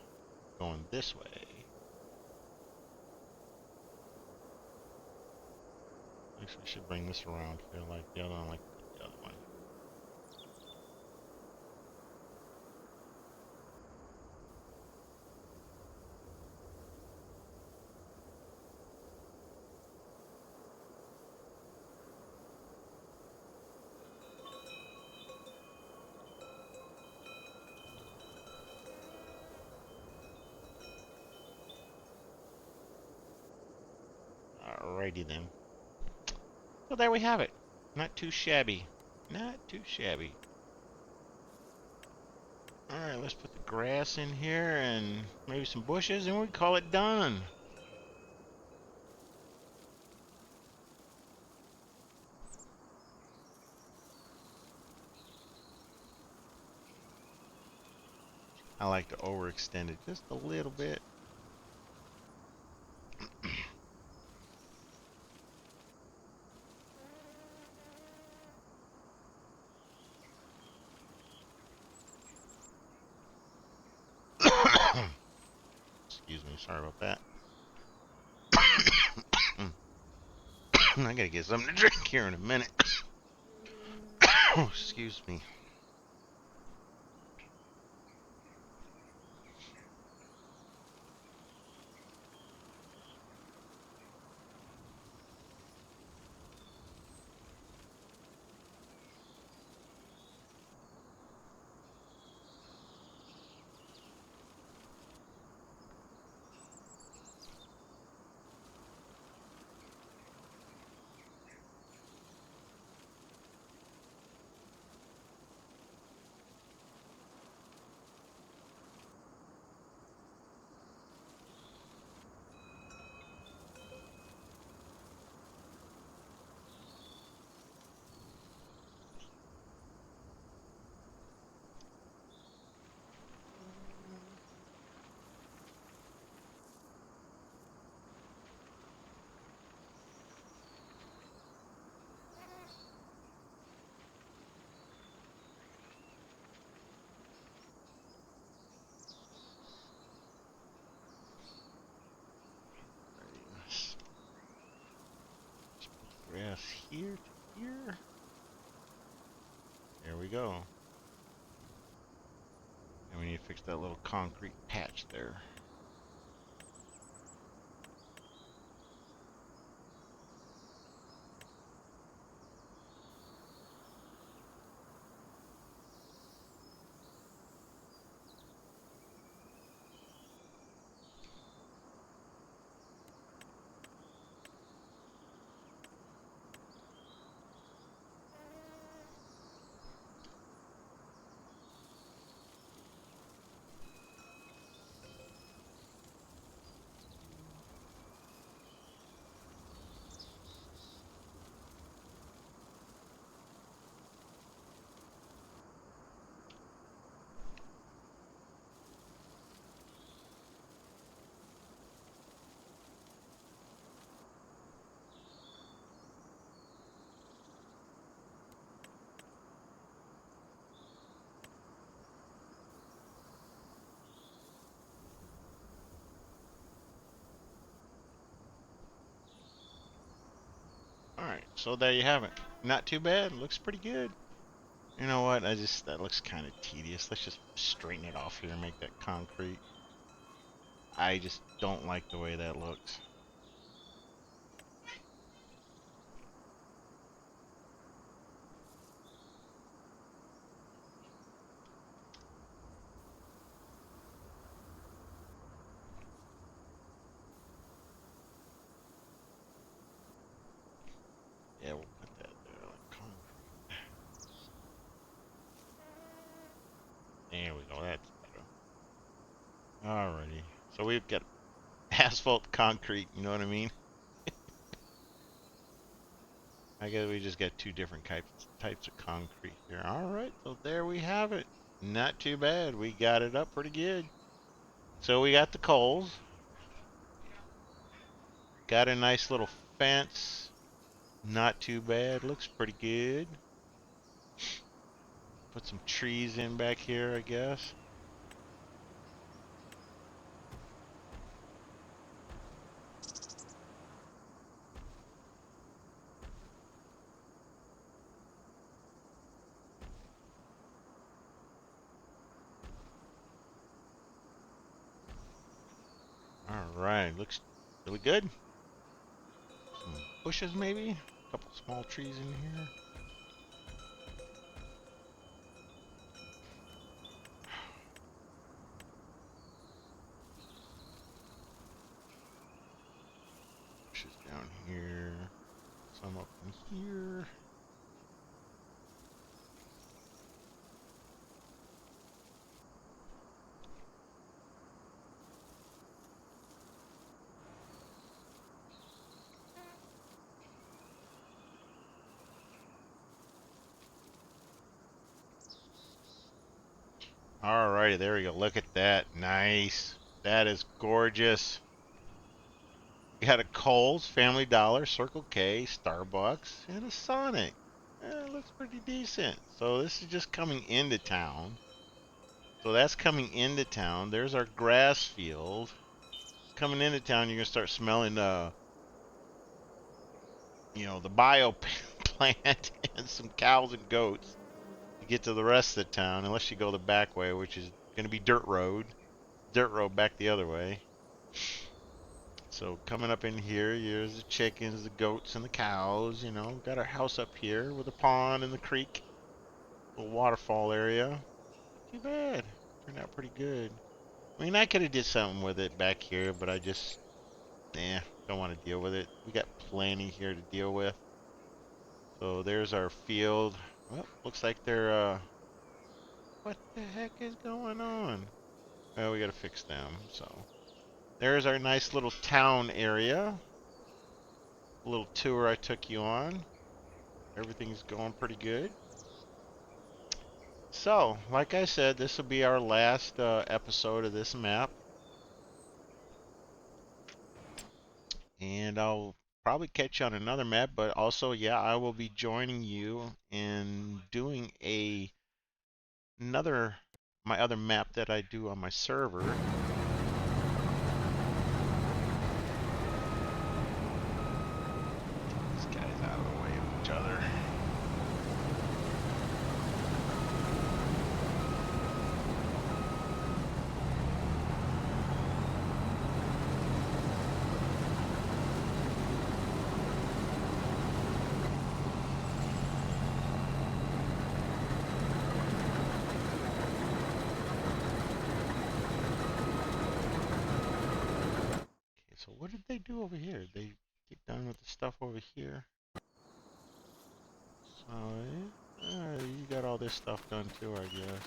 going this way. Actually, we should bring this around here like the other one, like the other one. Alrighty then. So there we have it. Not too shabby. Not too shabby. Alright, let's put the grass in here and maybe some bushes and we call it done. I like to overextend it just a little bit. Excuse me, sorry about that. I gotta get something to drink here in a minute. Excuse me. Grass here to here. There we go. And we need to fix that little concrete patch there. So there you have it. Not too bad. Looks pretty good. You know what? That looks kind of tedious. Let's just straighten it off here and make that concrete. I just don't like the way that looks. Yeah, we'll put that there like concrete. There we go. That's better. Alrighty. So we've got asphalt concrete, you know what I mean? I guess we just got two different types of concrete here. Alright, so there we have it. Not too bad. We got it up pretty good. So we got the coals. Got a nice little fence. Not too bad. Looks pretty good. Put some trees in back here, I guess. Alright, looks really good. Some bushes maybe? A couple small trees in here. Bushes down here. Some up in here. Alrighty, there we go. Look at that. Nice. That is gorgeous. We had a Kohl's, Family Dollar, Circle K, Starbucks, and a Sonic. It looks pretty decent. So this is just coming into town. So that's coming into town. There's our grass field. Coming into town, you're gonna start smelling the bio plant and some cows and goats to get to the rest of the town, unless you go the back way, which is gonna be dirt road. Dirt road back the other way. So coming up in here, here's the chickens, the goats, and the cows. Got our house up here with a pond and the creek, little waterfall area. Not too bad. Turned out pretty good. I mean, I could have did something with it back here, but I just, don't want to deal with it. We got plenty here to deal with. So there's our field. Well, looks like what the heck is going on? Well, we gotta fix them. So there's our nice little town area. A little tour I took you on. Everything's going pretty good. So, like I said, this will be our last episode of this map. And I'll probably catch you on another map, but also, yeah, I will be joining you in doing my other map that I do on my server. These guys out of the way of each other. So what did they do over here? They get done with the stuff over here. So, you got all this stuff done too, I guess.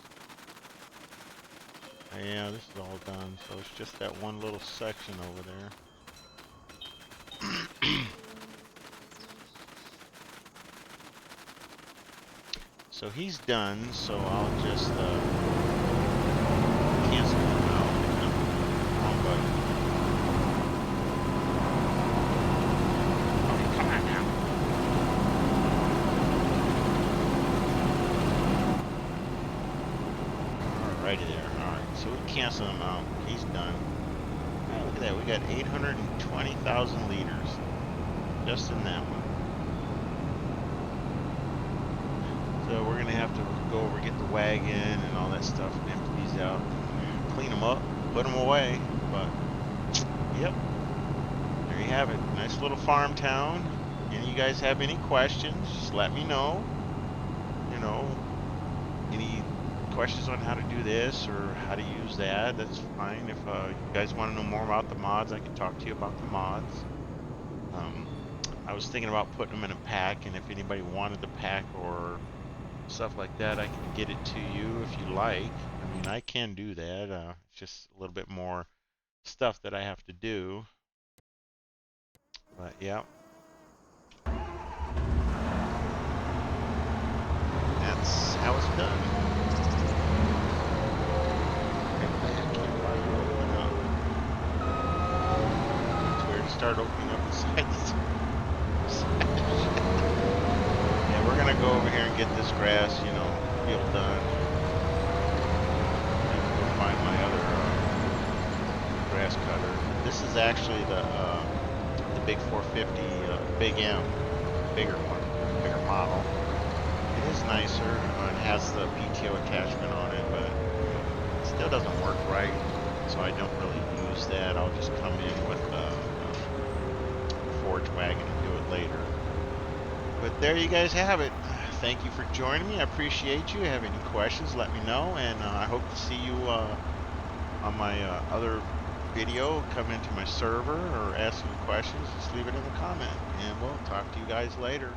Yeah, this is all done. So it's just that one little section over there. So he's done, so I'll just cancel him out. Wrong button. Come on now. Alrighty there. Alright, so we cancel him out. He's done. Right, look at that. We got 820,000 liters just in that one. So we're gonna have to go over, get the wagon and all that stuff, and empty these out, and clean them up, put them away. But yep, there you have it. Nice little farm town. And you guys have any questions, just let me know. You know, any questions on how to do this or how to use that, that's fine. If you guys want to know more about the mods, I can talk to you about the mods. I was thinking about putting them in a pack, and if anybody wanted the pack or stuff like that, I can get it to you if you like. I mean, I can do that. It's just a little bit more stuff that I have to do. But yeah, that's how it's done. It's weird to start opening up the sides. Yeah, we're gonna go over here and get this grass, you know, field done. And go find my other grass cutter. This is actually the big 450 Big M, bigger one, bigger model. It is nicer. It has the PTO attachment on it, but it still doesn't work right. So I don't really use that. I'll just come in with the forage wagon and do it later. But there you guys have it. Thank you for joining me. I appreciate you. Have any questions, let me know. And I hope to see you on my other video. Come into my server or ask any questions. Just leave it in the comment. And we'll talk to you guys later.